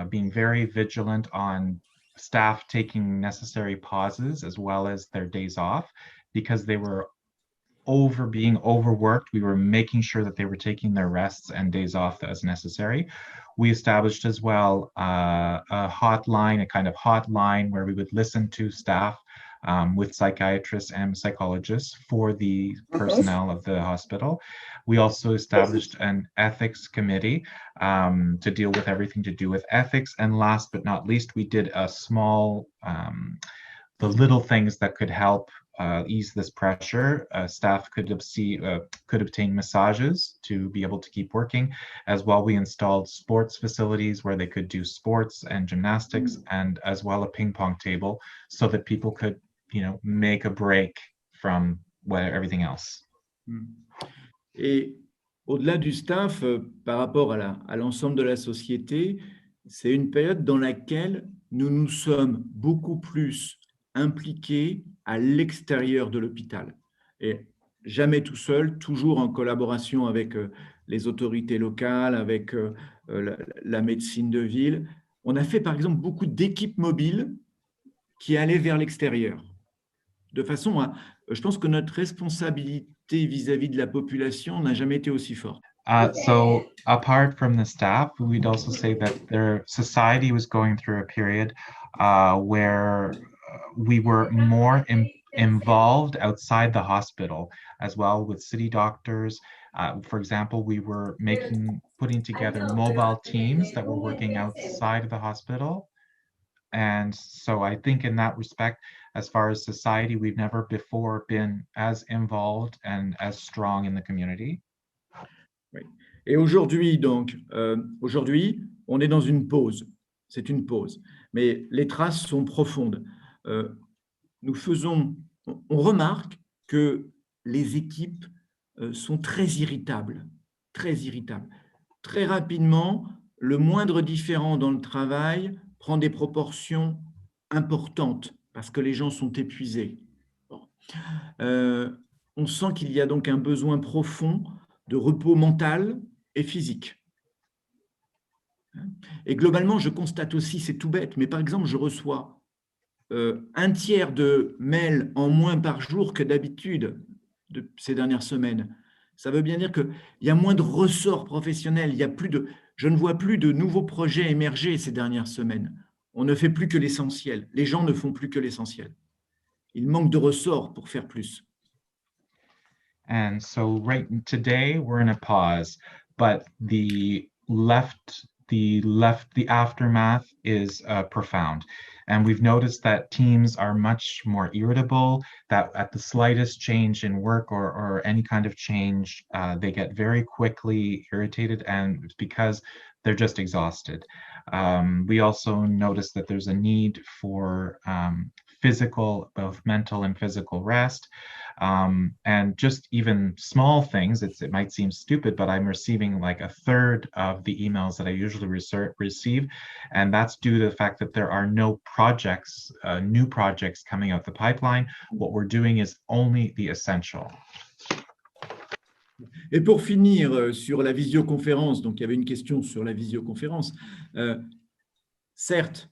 S2: being very vigilant on staff taking necessary pauses as well as their days off, because they were being overworked. We were making sure that they were taking their rests and days off as necessary. We established as well a hotline, a kind of hotline where we would listen to staff with psychiatrists and psychologists for the personnel of the hospital. We also established an ethics committee to deal with everything to do with ethics. And last but not least, we did a small, the little things that could help ease this pressure. Staff could obtain massages to be able to keep working. As well, we installed sports facilities where they could do sports and gymnastics, and as well a ping pong table so that people could, make a break from everything else.
S6: Et au-delà du staff, par rapport à l'ensemble de la société, c'est une période dans laquelle nous nous sommes beaucoup plus impliqués à l'extérieur de l'hôpital. Et jamais tout seul, toujours en collaboration avec les autorités locales, avec la médecine de ville. On a fait par exemple beaucoup d'équipes mobiles qui allaient vers l'extérieur. De façon à, je pense que notre responsabilité vis-à-vis de la population n'a jamais été aussi forte.
S2: So apart from the staff, we'd also say that their society was going through a period where we were more involved outside the hospital as well with city doctors. For example, we were putting together mobile teams that were working outside of the hospital. And so I think in that respect, as far as society, we've never before been as involved and as strong in the community.
S6: Oui. Et aujourd'hui, donc, on est dans une pause. C'est une pause. Mais les traces sont profondes. On remarque que les équipes sont très irritables. Très rapidement, le moindre différend dans le travail prend des proportions importantes parce que les gens sont épuisés. Bon. On sent qu'il y a donc un besoin profond de repos mental et physique. Et globalement, je constate aussi, c'est tout bête, mais par exemple, je reçois un tiers de mails en moins par jour que d'habitude ces dernières semaines. Ça veut bien dire qu'il y a moins de ressorts professionnels, je ne vois plus de nouveaux projets émerger ces dernières semaines. On ne fait plus que l'essentiel. Les gens ne font plus que l'essentiel. Il manque de ressorts pour faire plus.
S2: And so today we're in a pause, but the aftermath is profound. And we've noticed that teams are much more irritable, that at the slightest change in work or any kind of change, they get very quickly irritated, and it's because they're just exhausted. We also notice that there's a need for physical, both mental and physical rest. And just even small things, it might seem stupid, but I'm receiving like a third of the emails that I usually receive. And that's due to the fact that there are no projects, new projects coming out the pipeline. What we're doing is only the essential.
S6: Et pour finir sur la visioconférence, donc il y avait une question sur la visioconférence. Certes,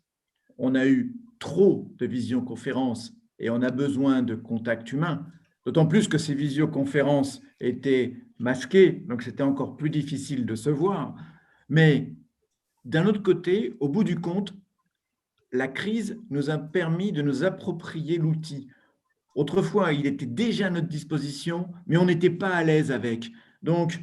S6: on a eu trop de visioconférences et on a besoin de contact humain, d'autant plus que ces visioconférences étaient masquées, donc c'était encore plus difficile de se voir. Mais d'un autre côté, au bout du compte, la crise nous a permis de nous approprier l'outil. Autrefois, il était déjà à notre disposition, mais on n'était pas à l'aise avec. Donc,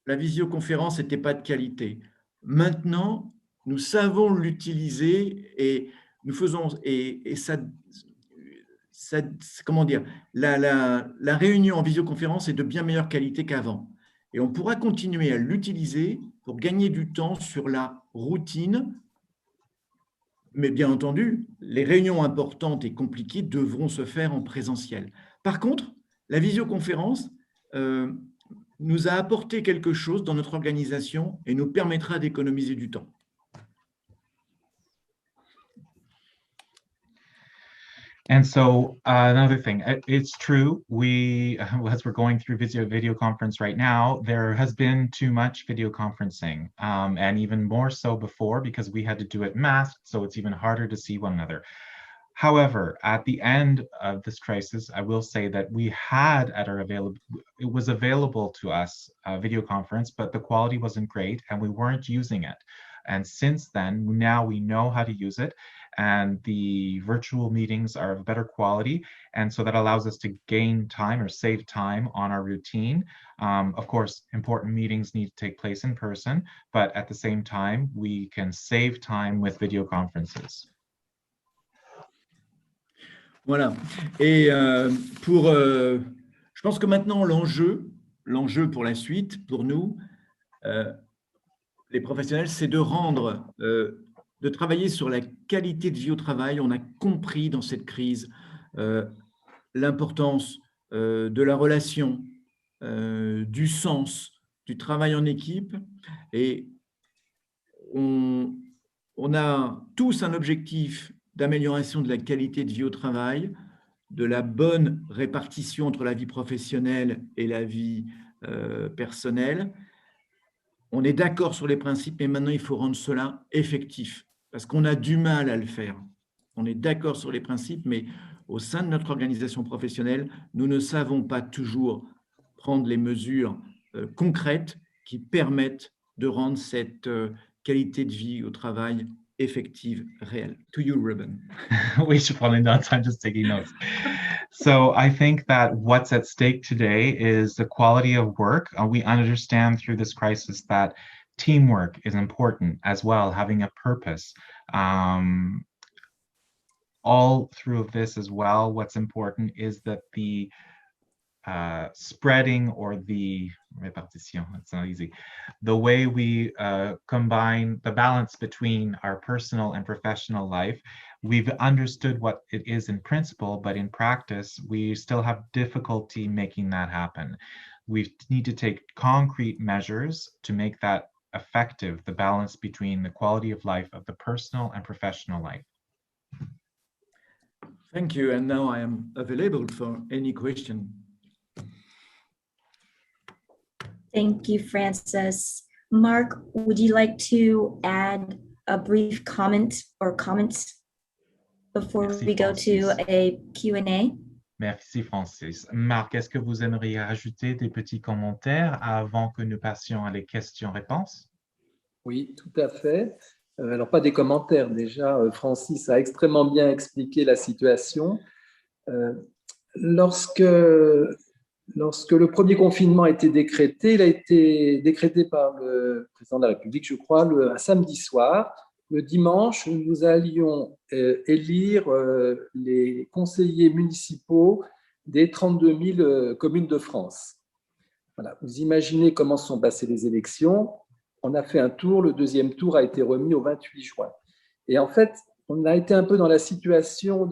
S6: la visioconférence n'était pas de qualité. Maintenant, nous savons l'utiliser et nous faisons, et ça, comment dire, la réunion en visioconférence est de bien meilleure qualité qu'avant. Et on pourra continuer à l'utiliser pour gagner du temps sur la routine. Mais bien entendu, les réunions importantes et compliquées devront se faire en présentiel. Par contre, la visioconférence nous a apporté quelque chose dans notre organisation et nous permettra d'économiser du temps.
S2: And so another thing, it's true, as we're going through video conference right now, there has been too much video conferencing, and even more so before because we had to do it masked, so it's even harder to see one another. However, at the end of this crisis, I will say that we had it was available to us, video conference, but the quality wasn't great and we weren't using it. And since then, now we know how to use it, and the virtual meetings are of better quality. And so that allows us to gain time or save time on our routine. Of course, important meetings need to take place in person, but at the same time, we can save time with video conferences.
S6: Voilà. Et je pense que maintenant, l'enjeu pour la suite, pour nous, les professionnels, c'est de travailler sur la qualité de vie au travail. On a compris dans cette crise l'importance de la relation, du sens, du travail en équipe. Et on a tous un objectif d'amélioration de la qualité de vie au travail, de la bonne répartition entre la vie professionnelle et la vie personnelle. On est d'accord sur les principes, mais maintenant, il faut rendre cela effectif, parce qu'on a du mal à le faire. On est d'accord sur les principes, mais au sein de notre organisation professionnelle, nous ne savons pas toujours prendre les mesures concrètes qui permettent de rendre cette qualité de vie au travail effective, réelle. To you, Ruben.
S2: We should probably not. I'm just taking notes. So I think that what's at stake today is the quality of work. We understand through this crisis that teamwork is important as well, having a purpose. All through this as well, what's important is that the spreading or the répartition, it's not easy, the way we combine the balance between our personal and professional life. We've understood what it is in principle, but in practice, we still have difficulty making that happen. We need to take concrete measures to make that effective, the balance between the quality of life of the personal and professional life.
S6: Thank you. And now I am available for any question.
S1: Thank you, Francis. Mark, would you like to add a brief comment or comments before
S2: Merci,
S1: we go
S2: Francis.
S1: to a Q&A?
S2: Merci, Francis. Marc, est-ce que vous aimeriez ajouter des petits commentaires avant que nous passions à les questions-réponses?
S5: Oui, tout à fait. Alors, pas des commentaires. Déjà, Francis a extrêmement bien expliqué la situation. Lorsque le premier confinement a été décrété, il a été décrété par le président de la République, je crois, un samedi soir. le dimanche, nous allions élire les conseillers municipaux des 32 000 communes de France. Voilà, vous imaginez comment se sont passées les élections. On a fait un tour, le deuxième tour a été remis au 28 juin. Et en fait, on a été un peu dans la situation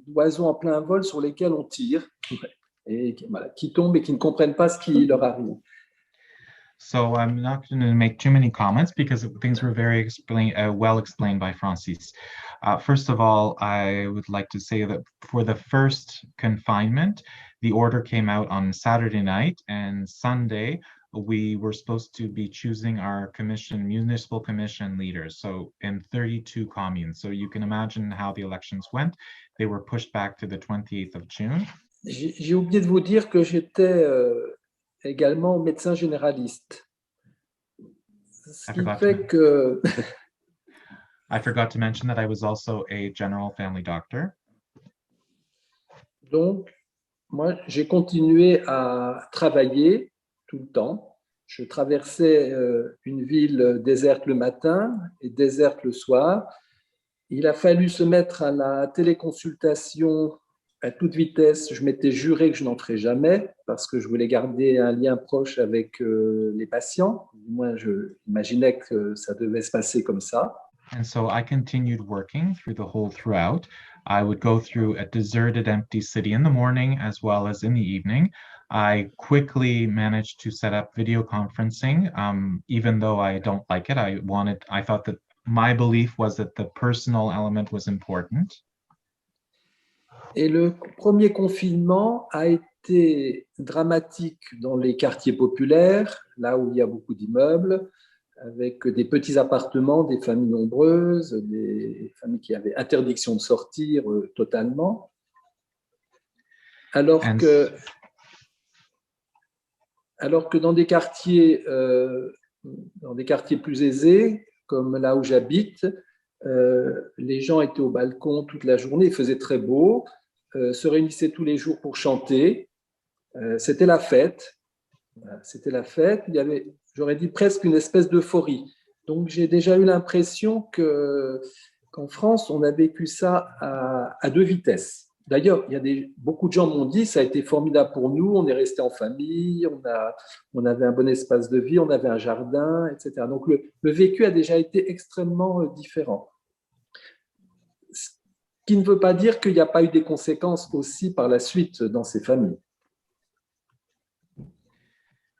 S5: d'oiseaux en plein vol sur lesquels on tire, et voilà, qui tombent et qui ne comprennent pas ce qui leur arrive.
S2: So I'm not going to make too many comments because things were very well explained by Francis. First of all, I would like to say that for the first confinement, the order came out on Saturday night, and Sunday we were supposed to be choosing our municipal commission leaders. So in 32 communes. So you can imagine how the elections went. They were pushed back to the 28th of June.
S5: J'ai oublié de vous dire que j'étais également médecin généraliste. Ce qui fait que...
S2: I forgot to mention that I was also a general family doctor.
S5: Donc, moi, j'ai continué à travailler tout le temps. Je traversais une ville déserte le matin et déserte le soir. Il a fallu se mettre à la téléconsultation à toute vitesse. Je m'étais juré que je n'en ferais jamais parce que je voulais garder un lien proche avec les patients. Du moins, je imaginais que ça devait se passer comme ça.
S2: And so I continued working throughout. I would go through a deserted, empty city in the morning as well as in the evening. I quickly managed to set up video conferencing, even though I don't like it. I thought that my belief was that the personal element was important.
S5: Et le premier confinement a été dramatique dans les quartiers populaires, là où il y a beaucoup d'immeubles, avec des petits appartements, des familles nombreuses, des familles qui avaient interdiction de sortir totalement. Alors que dans des quartiers plus aisés, comme là où j'habite, les gens étaient au balcon toute la journée, il faisait très beau, se réunissaient tous les jours pour chanter. C'était la fête. C'était la fête. Il y avait, j'aurais dit, presque une espèce d'euphorie. Donc, j'ai déjà eu l'impression qu'en France, on a vécu ça à deux vitesses. D'ailleurs, beaucoup de gens m'ont dit ça a été formidable pour nous, on est resté en famille, on avait un bon espace de vie, on avait un jardin, etc. Donc, le vécu a déjà été extrêmement différent. Ce qui ne veut pas dire qu'il n'y a pas eu des conséquences aussi par la suite dans ces familles.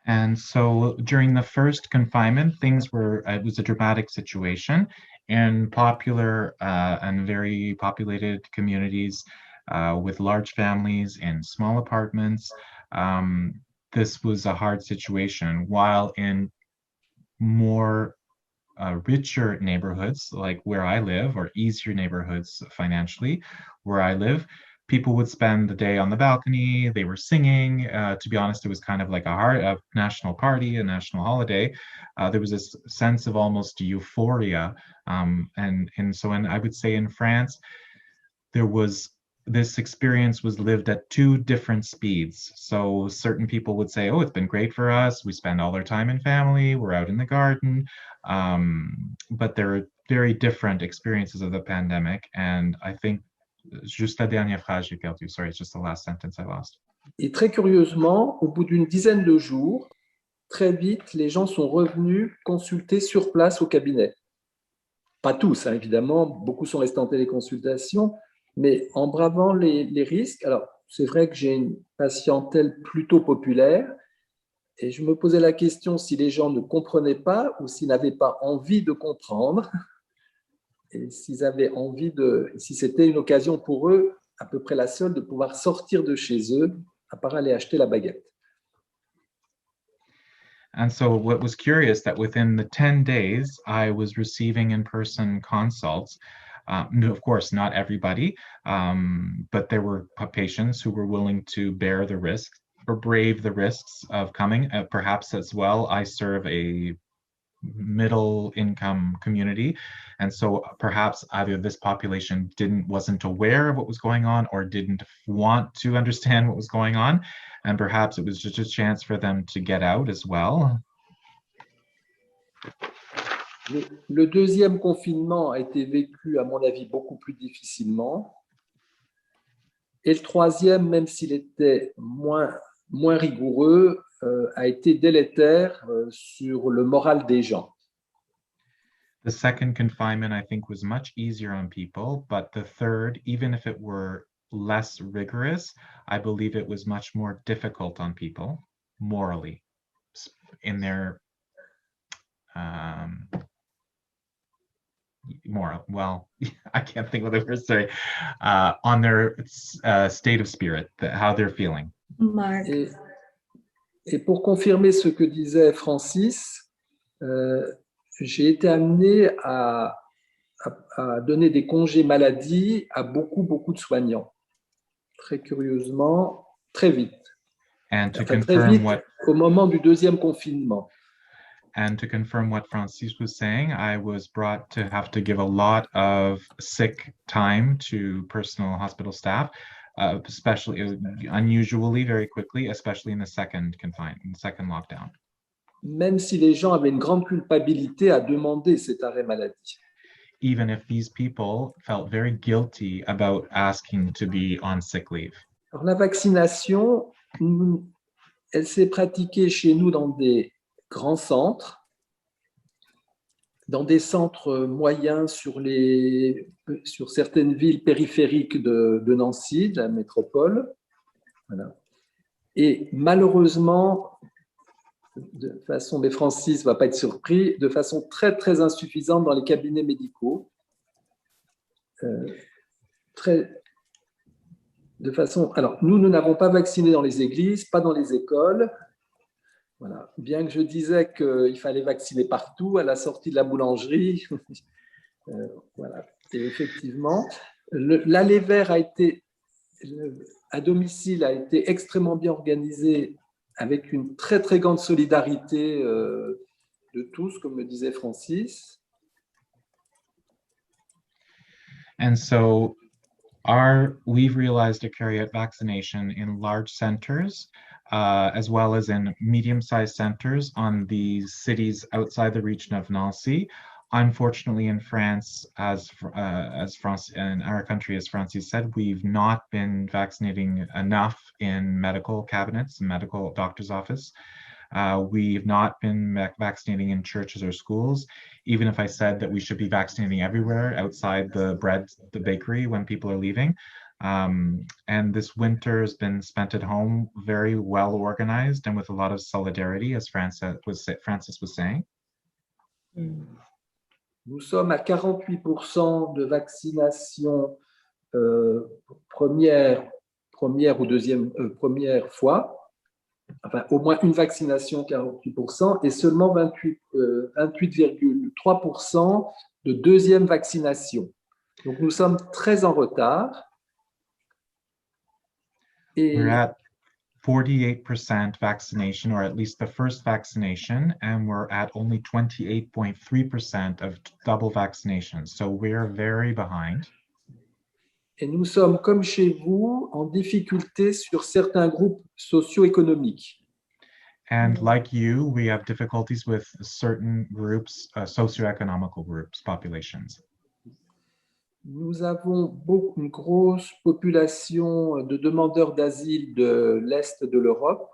S2: And so during the first confinement, it was a dramatic situation in popular and very populated communities with large families in small apartments. This was a hard situation, while in more richer neighborhoods, like where I live, or easier neighborhoods financially, where I live, people would spend the day on the balcony. They were singing. To be honest, it was kind of like a national party, a national holiday. There was this sense of almost euphoria. And so I would say in France, this experience was lived at two different speeds. So certain people would say, oh, it's been great for us. We spend all our time in family. We're out in the garden. But there are very different experiences of the pandemic. And I think juste la dernière phrase, j'ai perdu. Sorry, it's just the last sentence I lost.
S5: Et très curieusement, au bout d'une dizaine de jours, très vite, les gens sont revenus consulter sur place au cabinet. Pas tous, hein, évidemment. Beaucoup sont restés en téléconsultation. Mais en bravant les risques, alors c'est vrai que j'ai une patientèle plutôt populaire et je me posais la question si les gens ne comprenaient pas ou s'ils n'avaient pas envie de comprendre et si c'était une occasion pour eux, à peu près la seule, de pouvoir sortir de chez eux à part aller acheter la baguette.
S2: And so what was curious that within the 10 days, I was receiving in-person consults. Of course, not everybody, but there were patients who were willing to bear the risk or brave the risks of coming. Perhaps as well, I serve a middle income community. And so perhaps either this population wasn't aware of what was going on or didn't want to understand what was going on. And perhaps it was just a chance for them to get out as well.
S5: Le deuxième confinement a été vécu, à mon avis, beaucoup plus difficilement. Et le troisième, même s'il était moins rigoureux, a été délétère sur le moral des gens.
S2: The second confinement, I think, was much easier on people, but the third, even if it were less rigorous, I believe it was much more difficult on people morally in their moral, well, I can't think of the word, sorry, on their state of spirit, how they're feeling.
S1: Mark,
S5: Et pour confirmer ce que disait Francis, j'ai été amené à donner des congés maladie à beaucoup de soignants. Très curieusement, très vite.
S2: And to
S5: Enfin, très
S2: confirm
S5: vite
S2: what
S5: au moment du deuxième confinement.
S2: And to confirm what Francis was saying, I was brought to have to give a lot of sick time to personal hospital staff, especially unusually very quickly, especially in the second lockdown.
S5: Même si les gens avaient une grande culpabilité à demander cet arrêt maladie.
S2: Even if these people felt very guilty about asking to be on sick leave.
S5: Alors, la vaccination, elle s'est pratiquée chez nous dans des grands centres, dans des centres moyens sur certaines villes périphériques de Nancy, de la métropole. Voilà. Et malheureusement, de façon, mais Francis ne va pas être surpris, de façon très insuffisante dans les cabinets médicaux. Alors, nous n'avons pas vacciné dans les églises, pas dans les écoles. Voilà. Bien que je disais qu'il fallait vacciner partout, à la sortie de la boulangerie. Voilà. Et effectivement, l'allée vert à domicile a été extrêmement bien organisé avec une très grande solidarité de tous, comme le disait Francis.
S2: And so we've realized to carry out vaccination in large centers, as well as in medium-sized centers on the cities outside the region of Nancy. Unfortunately, in France, as France in our country, as Francis said, we've not been vaccinating enough in medical cabinets, medical doctor's office. We've not been vaccinating in churches or schools, even if I said that we should be vaccinating everywhere outside the bakery when people are leaving. And this winter has been spent at home, very well organized and with a lot of solidarity, as Francis was saying.
S5: Nous sommes à 48% de vaccination première ou première fois. Enfin, au moins une vaccination, 48%, et seulement 28,3% de deuxième vaccination. Donc, nous sommes très en retard. Et
S2: we're at 48% vaccination, or at least the first vaccination, and we're at only 28.3% of double vaccinations. So we're very behind.
S5: Et nous sommes, comme chez vous, en difficulté sur certains groupes socio-économiques.
S2: And like you, we have difficulties with certain groups, socioeconomical groups, populations.
S5: Nous avons une grosse population de demandeurs d'asile de l'Est de l'Europe.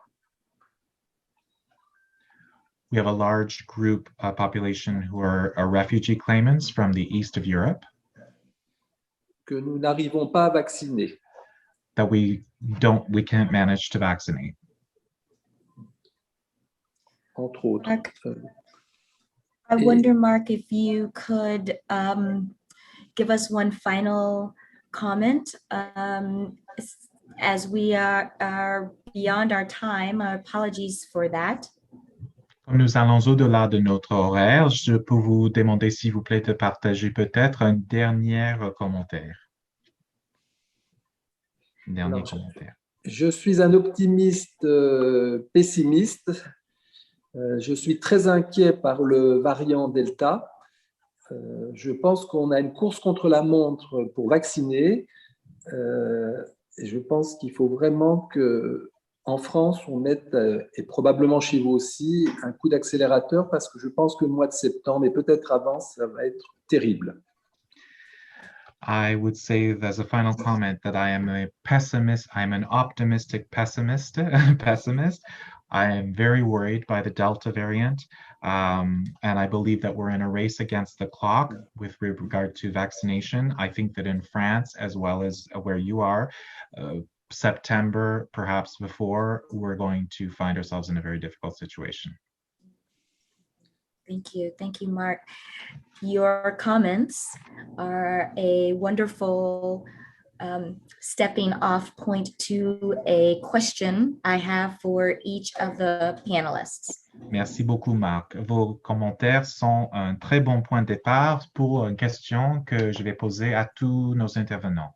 S2: We have a large group population who are refugee claimants from the east of Europe.
S5: Que nous n'arrivons pas à vacciner.
S2: That we can't manage to vaccinate.
S5: Entre autres.
S1: Mark, I wonder, Mark, if you could give us one final comment as we are beyond our time. Apologies for that.
S2: Comme nous allons au-delà de notre horaire, je peux vous demander, s'il vous plaît, de partager peut-être un dernier commentaire. Commentaire.
S5: Je suis un optimiste pessimiste. Je suis très inquiet par le variant Delta. Je pense qu'on a une course contre la montre pour vacciner. Et je pense qu'il faut vraiment en France, on mette, et probablement chez vous aussi, un coup d'accélérateur parce que je pense que le mois de septembre, et peut-être avant, ça va être terrible.
S2: I would say as a final comment that I am a pessimist. I'm an optimistic pessimist. pessimist. I am very worried by the Delta variant, and I believe that we're in a race against the clock with regard to vaccination. I think that in France, as well as where you are, September, perhaps before, we're going to find ourselves in a very difficult situation.
S1: Thank you. Thank you, Mark. Your comments are a wonderful stepping off point to a question I have for each of the panelists.
S2: Merci beaucoup, Marc. Vos commentaires sont un très bon point de départ pour une question que je vais poser à tous nos intervenants.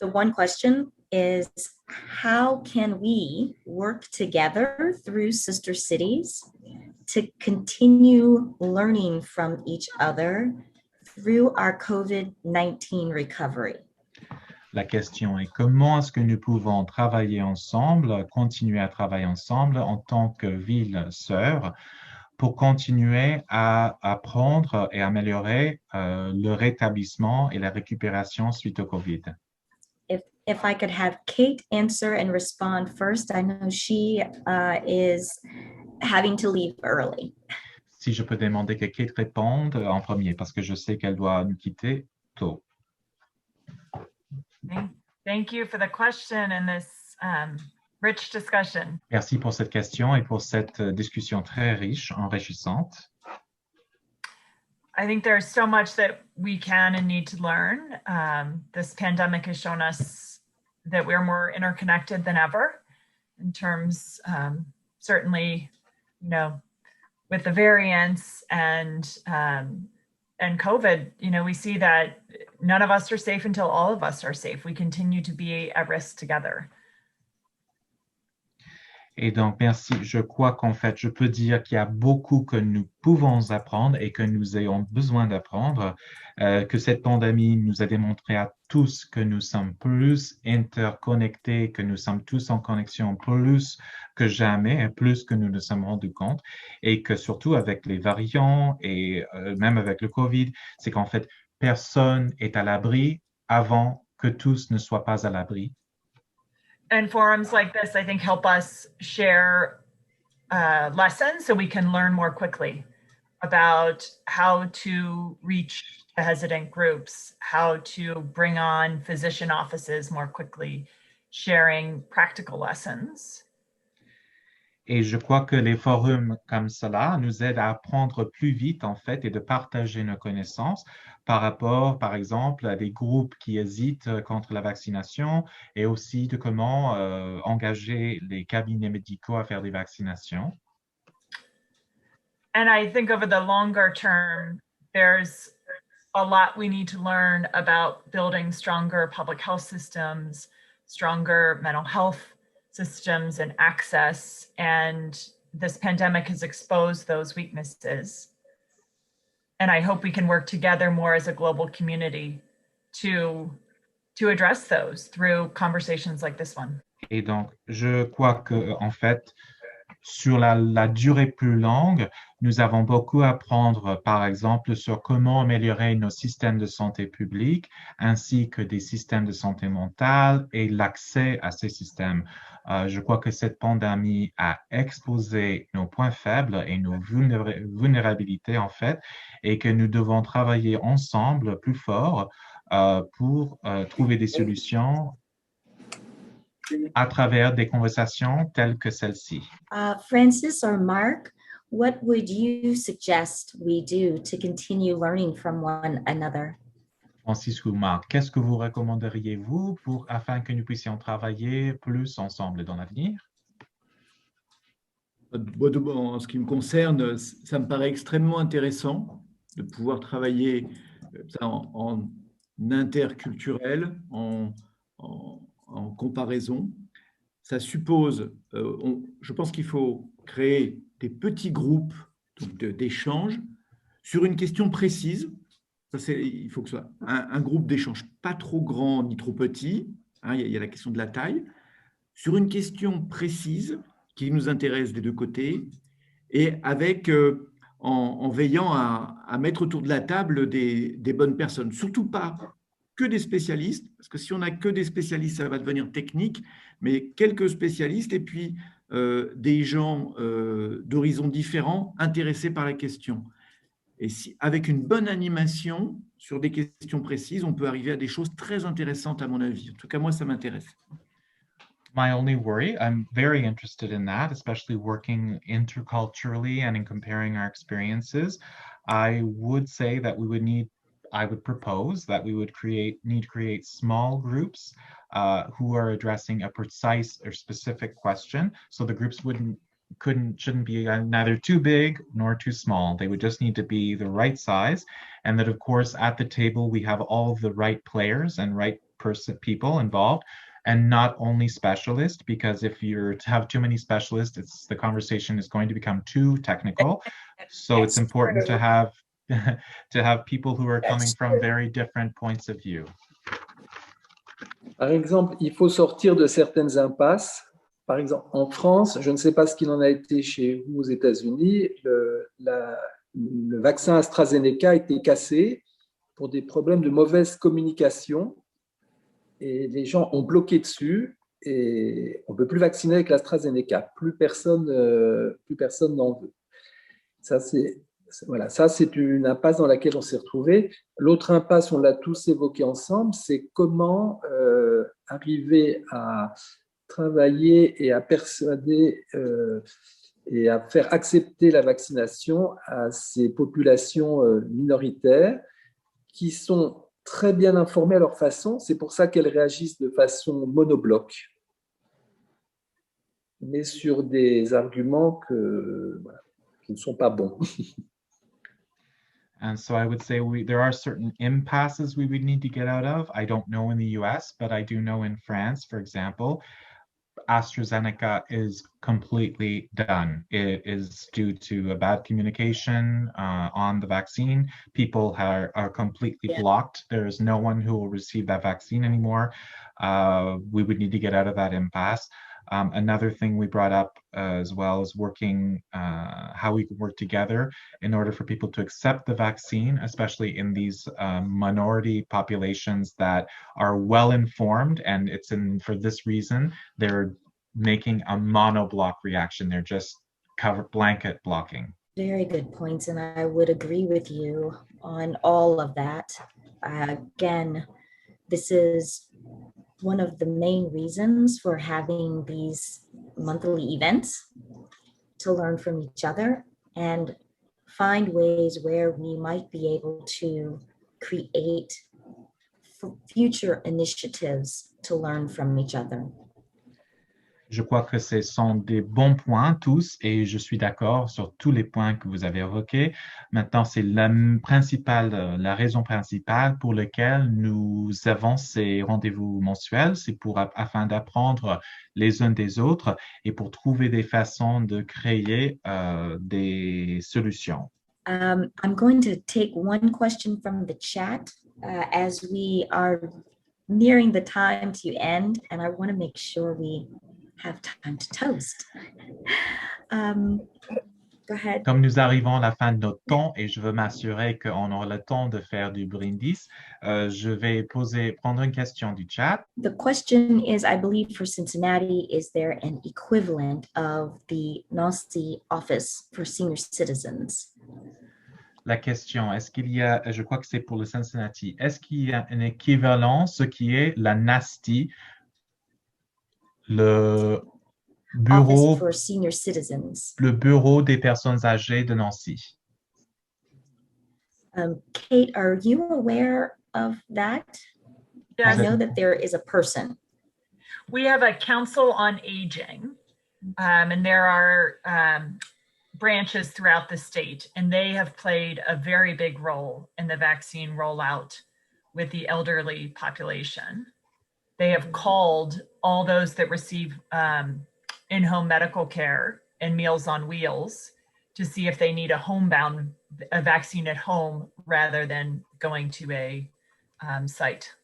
S1: The one question is, how can we work together through Sister Cities to continue learning from each other through our COVID-19 recovery?
S2: La question est comment est-ce que nous pouvons travailler ensemble, continuer à travailler ensemble en tant que ville sœur pour continuer à apprendre et améliorer le rétablissement et la récupération suite au COVID.
S1: If I could have Kate answer and respond first, I know she is having to leave early.
S2: Si je peux demander que Kate réponde en premier, parce que je sais qu'elle doit nous quitter tôt.
S3: Thank you for the question and this rich discussion.
S2: Merci pour cette question et pour cette discussion très riche, enrichissante.
S3: I think there's so much that we can and need to learn. This pandemic has shown us that we're more interconnected than ever in terms, certainly, you know, with the variants and COVID, you know, we see that none of us are safe until all of us are safe. We continue to be at risk together.
S2: Et donc, merci. Je crois qu'en fait, je peux dire qu'il y a beaucoup que nous pouvons apprendre et que nous ayons besoin d'apprendre, que cette pandémie nous a démontré à tous que nous sommes plus interconnectés, que nous sommes tous en connexion plus que jamais, plus que nous nous sommes rendus compte, et que surtout avec les variants et même avec le COVID, c'est qu'en fait, personne est à l'abri avant que tous ne soient pas à l'abri.
S3: And forums like this, I think, help us share lessons so we can learn more quickly about how to reach the hesitant groups, how to bring on physician offices more quickly, sharing practical lessons.
S2: Et je crois que les forums comme cela nous aident à apprendre plus vite, en fait, et de partager nos connaissances par rapport, par exemple, à des groupes qui hésitent contre la vaccination et aussi de comment engager les cabinets médicaux à faire des vaccinations.
S3: And I think over the longer term, there's a lot we need to learn about building stronger public health systems, stronger mental health systems and access, and this pandemic has exposed those weaknesses. And I hope we can work together more as a global community to address those through conversations like this one.
S2: Et donc, je crois que, en fait, sur la durée plus longue, nous avons beaucoup à apprendre, par exemple, sur comment améliorer nos systèmes de santé publique, ainsi que des systèmes de santé mentale et l'accès à ces systèmes. Je crois que cette pandémie a exposé nos points faibles et nos vulnérabilités, en fait, et que nous devons travailler ensemble plus fort pour trouver des solutions à travers des conversations telles que celle-ci.
S1: Francis or Mark, what would you suggest we do to continue learning from one another?
S2: Francis ou Marc, qu'est-ce que vous recommanderiez-vous afin que nous puissions travailler plus ensemble dans l'avenir?
S6: En ce qui me concerne, ça me paraît extrêmement intéressant de pouvoir travailler en interculturel, en comparaison. Ça suppose, je pense qu'il faut créer des petits groupes d'échanges sur une question précise. Il faut que ce soit un groupe d'échange pas trop grand ni trop petit. Hein, il y a la question de la taille. Sur une question précise qui nous intéresse des deux côtés et avec, en veillant à mettre autour de la table des bonnes personnes. Surtout pas que des spécialistes, parce que si on n'a que des spécialistes, ça va devenir technique, mais quelques spécialistes et puis des gens d'horizons différents intéressés par la question. Et si, avec une bonne animation sur des questions précises, on peut arriver à des choses très intéressantes à mon avis. En tout cas, moi, ça m'intéresse.
S2: My only worry, I'm very interested in that, especially working interculturally and in comparing our experiences. I would say that I would propose that we would need to create small groups who are addressing a precise or specific question. So the groups shouldn't be neither too big nor too small. They would just need to be the right size. And that, of course, at the table, we have all of the right players and right people involved, and not only specialists, because if you have too many specialists, the conversation is going to become too technical. So it's important to have people who are coming from very different points of view.
S5: Par exemple, il faut sortir de certaines impasses. Par exemple, en France, je ne sais pas ce qu'il en a été chez vous aux États-Unis, le vaccin AstraZeneca a été cassé pour des problèmes de mauvaise communication et les gens ont bloqué dessus et on ne peut plus vacciner avec l'AstraZeneca. Plus personne n'en veut. Ça, c'est une impasse dans laquelle on s'est retrouvé. L'autre impasse, on l'a tous évoqué ensemble, c'est comment arriver à travailler et à persuader et à faire accepter la vaccination à ces populations minoritaires qui sont très bien informées à leur façon. C'est pour ça qu'elles réagissent de façon monobloc, mais sur des arguments qui ne sont pas bons.
S2: And so I would say there are certain impasses we would need to get out of. I don't know in the US, but I do know in France, for example, AstraZeneca is completely done. It is due to a bad communication on the vaccine. People are completely blocked. There is no one who will receive that vaccine anymore. We would need to get out of that impasse. Another thing we brought up as well is how we could work together in order for people to accept the vaccine, especially in these minority populations that are well informed, and for this reason they're making a monoblock reaction. They're just blanket blocking.
S1: Very good points, and I would agree with you on all of that. Again, this is one of the main reasons for having these monthly events, to learn from each other and find ways where we might be able to create future initiatives to learn from each other.
S2: Je crois que ce sont des bons points tous et je suis d'accord sur tous les points que vous avez évoqués. Maintenant, c'est la raison principale pour laquelle nous avons ces rendez-vous mensuels. C'est afin d'apprendre les uns des autres et pour trouver des façons de créer des solutions.
S1: I'm going to take one question from the chat as we are nearing the time to end, and I want to make sure we have time to toast. Go ahead.
S2: Comme nous arrivons à la fin de notre temps et je veux m'assurer qu'on aura le temps de faire du brindis, je vais prendre une question du chat.
S1: The question is, I believe for Cincinnati, is there an equivalent of the NACI office for senior citizens?
S2: La question, est-ce qu'il y a, je crois que c'est pour le Cincinnati, est-ce qu'il y a un équivalent, ce qui est la NASTI, le bureau,
S1: Office for senior citizens.
S2: Le bureau des personnes âgées de Nancy?
S1: Kate, are you aware of that?
S3: Yes.
S1: I know that there is a person.
S3: We have a council on aging, and there are branches throughout the state, and they have played a very big role in the vaccine rollout with the elderly population. They have called all those that receive in-home medical care and Meals on Wheels to see if they need a vaccine at home rather than going to a site.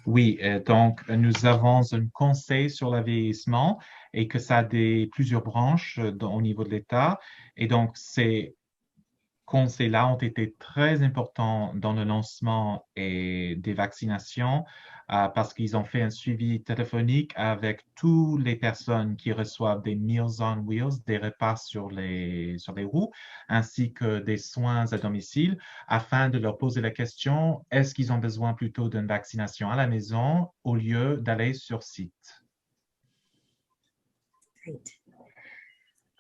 S2: Oui, donc nous avons un conseil sur le vieillissement et que ça a plusieurs branches au niveau de l'État. Et donc, ces conseils-là ont été très importants dans le lancement et des vaccinations parce qu'ils ont fait un suivi téléphonique avec toutes les personnes qui reçoivent des Meals on Wheels, des repas sur les roues, ainsi que des soins à domicile, afin de leur poser la question, est-ce qu'ils ont besoin plutôt d'une vaccination à la maison au lieu d'aller sur site?
S1: Great.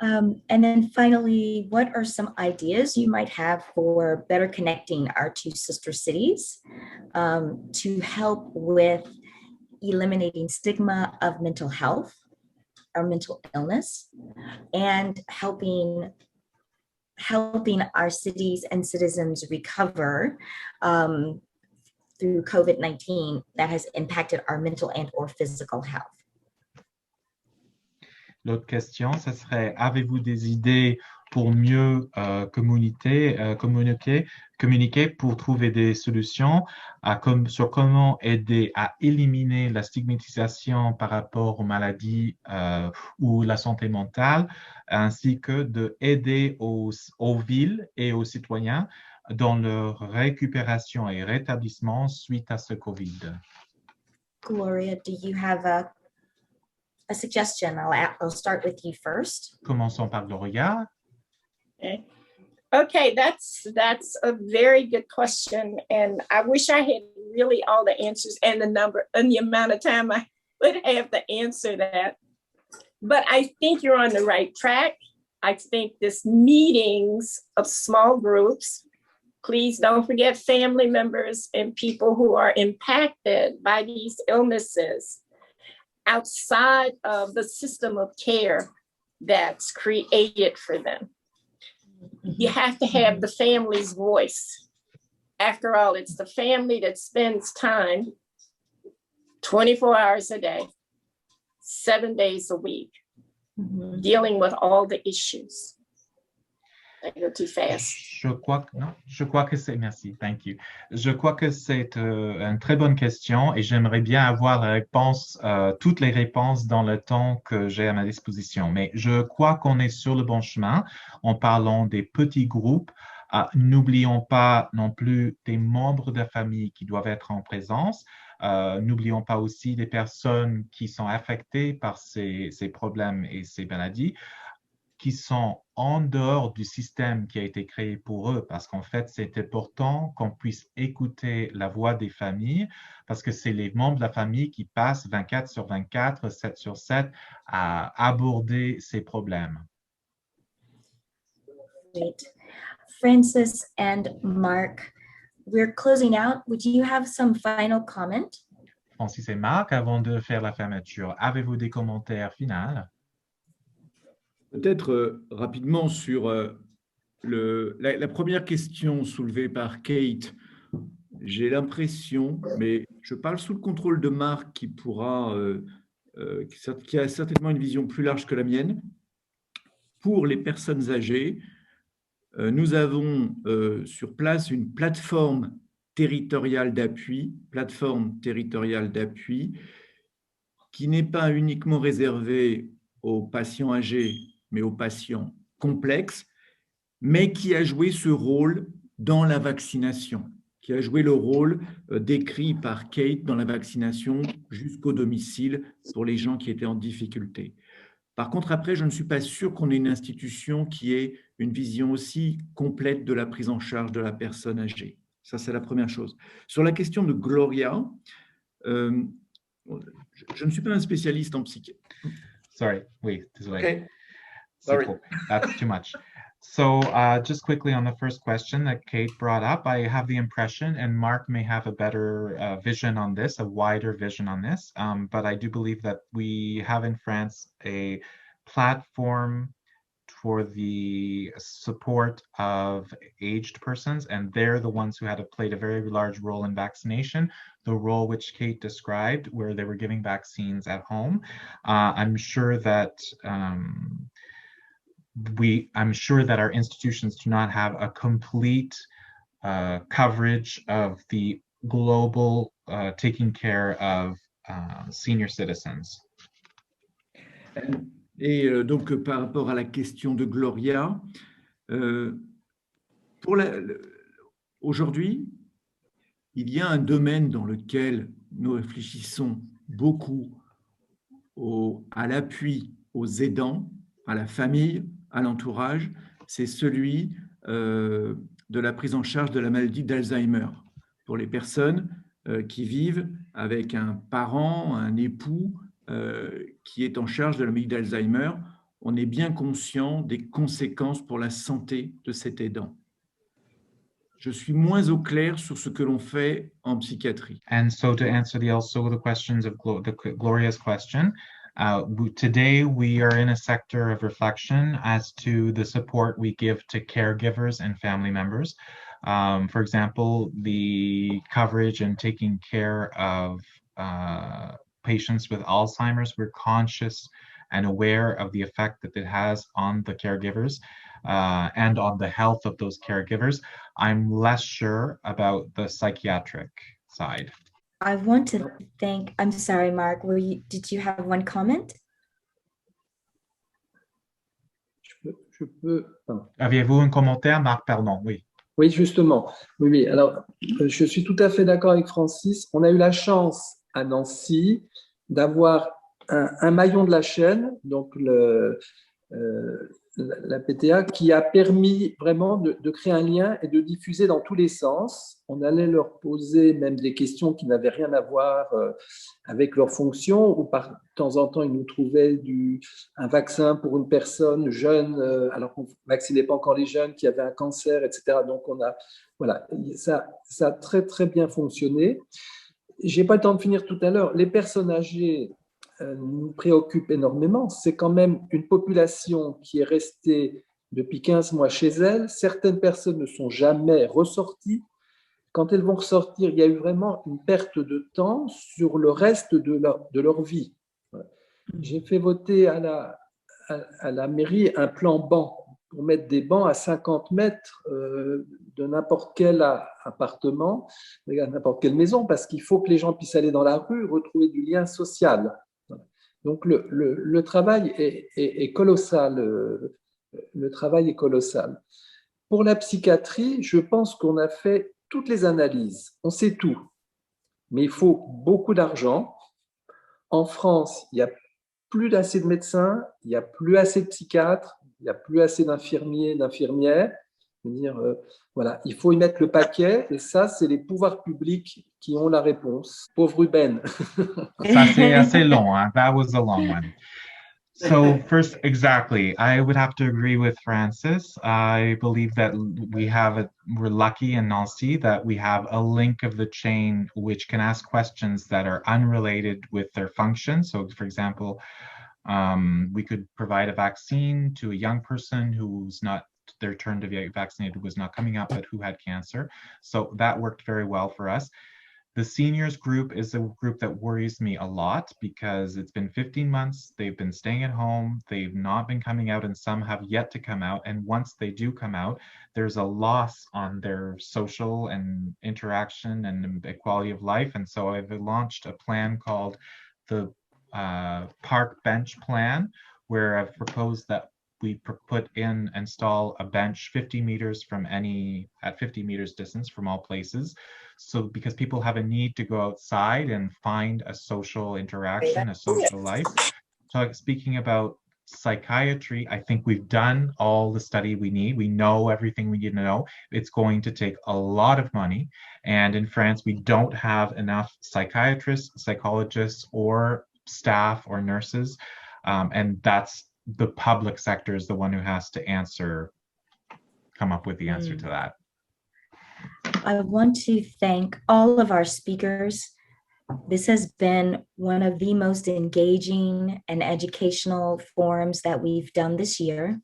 S1: And then finally, what are some ideas you might have for better connecting our two sister cities to help with eliminating stigma of mental health or mental illness and helping our cities and citizens recover through COVID-19 that has impacted our mental and or physical health?
S2: L'autre question, ce serait, avez-vous des idées pour mieux communiquer pour trouver des solutions sur comment aider à éliminer la stigmatisation par rapport aux maladies ou la santé mentale, ainsi que d'aider aux villes et aux citoyens dans leur récupération et rétablissement suite à ce COVID?
S1: Gloria, do you have a suggestion? I'll start with you first.
S2: Commençons par Gloria.
S4: Okay, that's a very good question, and I wish I had really all the answers and the amount of time I would have to answer that. But I think you're on the right track. I think this meetings of small groups, please don't forget family members and people who are impacted by these illnesses outside of the system of care that's created for them. You have to have the family's voice. After all, it's the family that spends time 24 hours a day, 7 days a week, dealing with all the issues. I go too fast.
S2: Je crois que c'est, merci, thank you. Je crois que c'est une très bonne question et j'aimerais bien avoir la réponse, toutes les réponses dans le temps que j'ai à ma disposition. Mais je crois qu'on est sur le bon chemin en parlant des petits groupes. N'oublions pas non plus des membres de la famille qui doivent être en présence. N'oublions pas aussi des personnes qui sont affectées par ces problèmes et ces maladies, qui sont en dehors du système qui a été créé pour eux, parce qu'en fait, c'est important qu'on puisse écouter la voix des familles, parce que c'est les membres de la famille qui passent 24 sur 24, 7 sur 7 à aborder ces problèmes.
S1: Great. Francis and Mark, we're closing out. Would you have some final comment?
S2: Francis et Marc, avant de faire la fermeture, avez-vous des commentaires finaux?
S6: Peut-être rapidement sur la première question soulevée par Kate. J'ai l'impression, mais je parle sous le contrôle de Marc qui a certainement une vision plus large que la mienne. Pour les personnes âgées, nous avons sur place une plateforme territoriale d'appui qui n'est pas uniquement réservée aux patients âgés, mais aux patients complexes, mais qui a joué ce rôle dans la vaccination, qui a joué le rôle décrit par Kate dans la vaccination jusqu'au domicile pour les gens qui étaient en difficulté. Par contre, après, je ne suis pas sûr qu'on ait une institution qui ait une vision aussi complète de la prise en charge de la personne âgée. Ça, c'est la première chose. Sur la question de Gloria, je ne suis pas un spécialiste en psychiatrie.
S2: Sorry, oui, désolé.
S6: Okay. Sorry.
S2: That's too much. So just quickly on the first question that Kate brought up, I have the impression, and Mark may have a better vision on this, a wider vision on this, but I do believe that we have in France a platform for the support of aged persons, and they're the ones who had played a very large role in vaccination, the role which Kate described, where they were giving vaccines at home. I'm sure that I'm sure that our institutions do not have a complete coverage of the global taking care of senior citizens.
S6: Et donc, par rapport à la question de Gloria, aujourd'hui, il y a un domaine dans lequel nous réfléchissons beaucoup à l'appui aux aidants, à la famille, à l'entourage, c'est celui de la prise en charge de la maladie d'Alzheimer pour les personnes qui vivent avec un parent, un époux qui est en charge de la maladie d'Alzheimer. On est bien conscient des conséquences pour la santé de cet aidant. Je suis moins au clair sur ce que l'on fait en psychiatrie.
S2: And so to answer the questions of Gloria's question, today we are in a sector of reflection as to the support we give to caregivers and family members. For example, the coverage and taking care of patients with Alzheimer's, we're conscious and aware of the effect that it has on the caregivers and on the health of those caregivers. I'm less sure about the psychiatric side.
S1: I want to thank, I'm sorry, Mark, did you have one comment?
S5: Je peux.
S2: Aviez-vous un commentaire, Marc? Pardon, oui.
S5: Oui, justement. Oui. Alors, je suis tout à fait d'accord avec Francis. On a eu la chance à Nancy d'avoir un maillon de la chaîne, donc la PTA, qui a permis vraiment de créer un lien et de diffuser dans tous les sens. On allait leur poser même des questions qui n'avaient rien à voir avec leur fonction, ou par temps en temps, ils nous trouvaient un vaccin pour une personne jeune, alors qu'on ne vaccinait pas encore les jeunes, qui avaient un cancer, etc. Donc, voilà, ça a très, très bien fonctionné. Je n'ai pas le temps de finir tout à l'heure. Les personnes âgées nous préoccupe énormément. C'est quand même une population qui est restée depuis 15 mois chez elle. Certaines personnes ne sont jamais ressorties. Quand elles vont ressortir, il y a eu vraiment une perte de temps sur le reste de leur vie. J'ai fait voter à la mairie un plan banc pour mettre des bancs à 50 mètres de n'importe quel appartement, n'importe quelle maison, parce qu'il faut que les gens puissent aller dans la rue, retrouver du lien social. Donc, le travail est colossal. Le travail est colossal. Pour la psychiatrie, je pense qu'on a fait toutes les analyses. On sait tout. Mais il faut beaucoup d'argent. En France, il n'y a plus assez de médecins, il n'y a plus assez de psychiatres, il n'y a plus assez d'infirmiers, d'infirmières. Voilà, il faut y mettre le paquet, et ça, c'est les pouvoirs publics qui ont la réponse. Pauvre Ruben.
S2: Ça, c'est assez long, hein? That was a long one. So first, exactly, I would have to agree with Francis. I believe that we're lucky in Nancy that we have a link of the chain which can ask questions that are unrelated with their function. So for example, we could provide a vaccine to a young person who's not their turn to be vaccinated was not coming up, but who had cancer. So that worked very well for us. The seniors group is a group that worries me a lot because it's been 15 months. They've been staying at home. They've not been coming out, and some have yet to come out. And once they do come out, there's a loss on their social and interaction and quality of life. And so I've launched a plan called the Park Bench Plan, where I've proposed that we install a bench 50 meters at 50 meters distance from all places. So because people have a need to go outside and find a social interaction, a social life. So speaking about psychiatry, I think we've done all the study we need. We know everything we need to know. It's going to take a lot of money. And in France, we don't have enough psychiatrists, psychologists, or staff or nurses. And that's the public sector is the one who has to come up with the answer to that.
S1: I want to thank all of our speakers. This has been one of the most engaging and educational forums that we've done this year.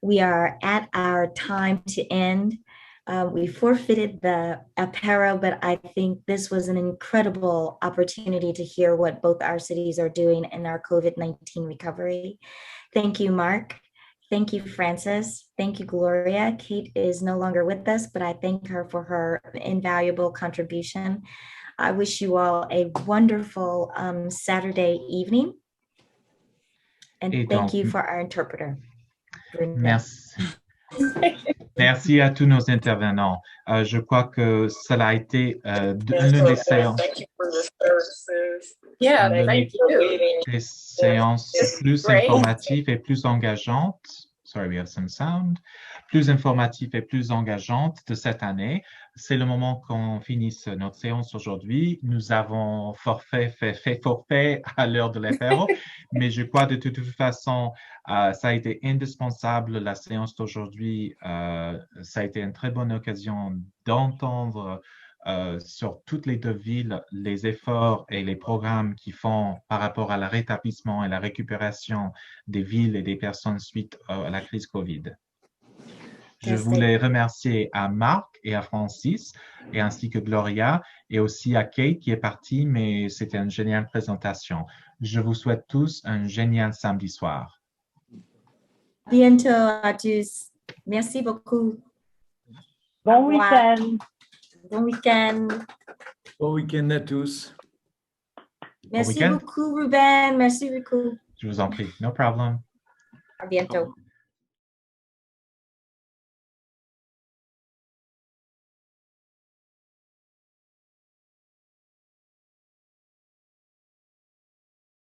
S1: We are at our time to end. We forfeited the apero, but I think this was an incredible opportunity to hear what both our cities are doing in our COVID-19 recovery. Thank you, Mark. Thank you, Francis. Thank you, Gloria. Kate is no longer with us, but I thank her for her invaluable contribution. I wish you all a wonderful Saturday evening. And
S2: Et
S1: thank
S2: donc,
S1: you for our interpreter.
S2: Merci. Merci à tous nos intervenants. Je crois que cela a été l'une des séances.
S4: Thank you for the services. Yeah,
S2: l'une
S4: thank you.
S2: des séances
S4: It's
S2: plus
S4: great.
S2: informatives et plus engageantes. Sorry, we have some sound. Plus informatives et plus engageantes de cette année. C'est le moment qu'on finisse notre séance aujourd'hui. Nous avons fait forfait à l'heure de l'apéro, mais je crois de toute façon, ça a été indispensable. La séance d'aujourd'hui, ça a été une très bonne occasion d'entendre sur toutes les deux villes les efforts et les programmes qu'ils font par rapport à le rétablissement et la récupération des villes et des personnes suite à la crise COVID. Je voulais remercier à Marc et à Francis, et ainsi que Gloria, et aussi à Kate qui est partie, mais c'était une géniale présentation. Je vous souhaite tous un génial samedi soir.
S1: Bientôt à tous. Merci beaucoup.
S7: Bon
S1: Au revoir.
S7: week-end.
S1: Bon week-end.
S6: Bon week-end à tous.
S1: Merci
S2: week-end.
S1: beaucoup, Ruben. Merci beaucoup.
S2: Je vous en prie. No problem.
S1: À bientôt.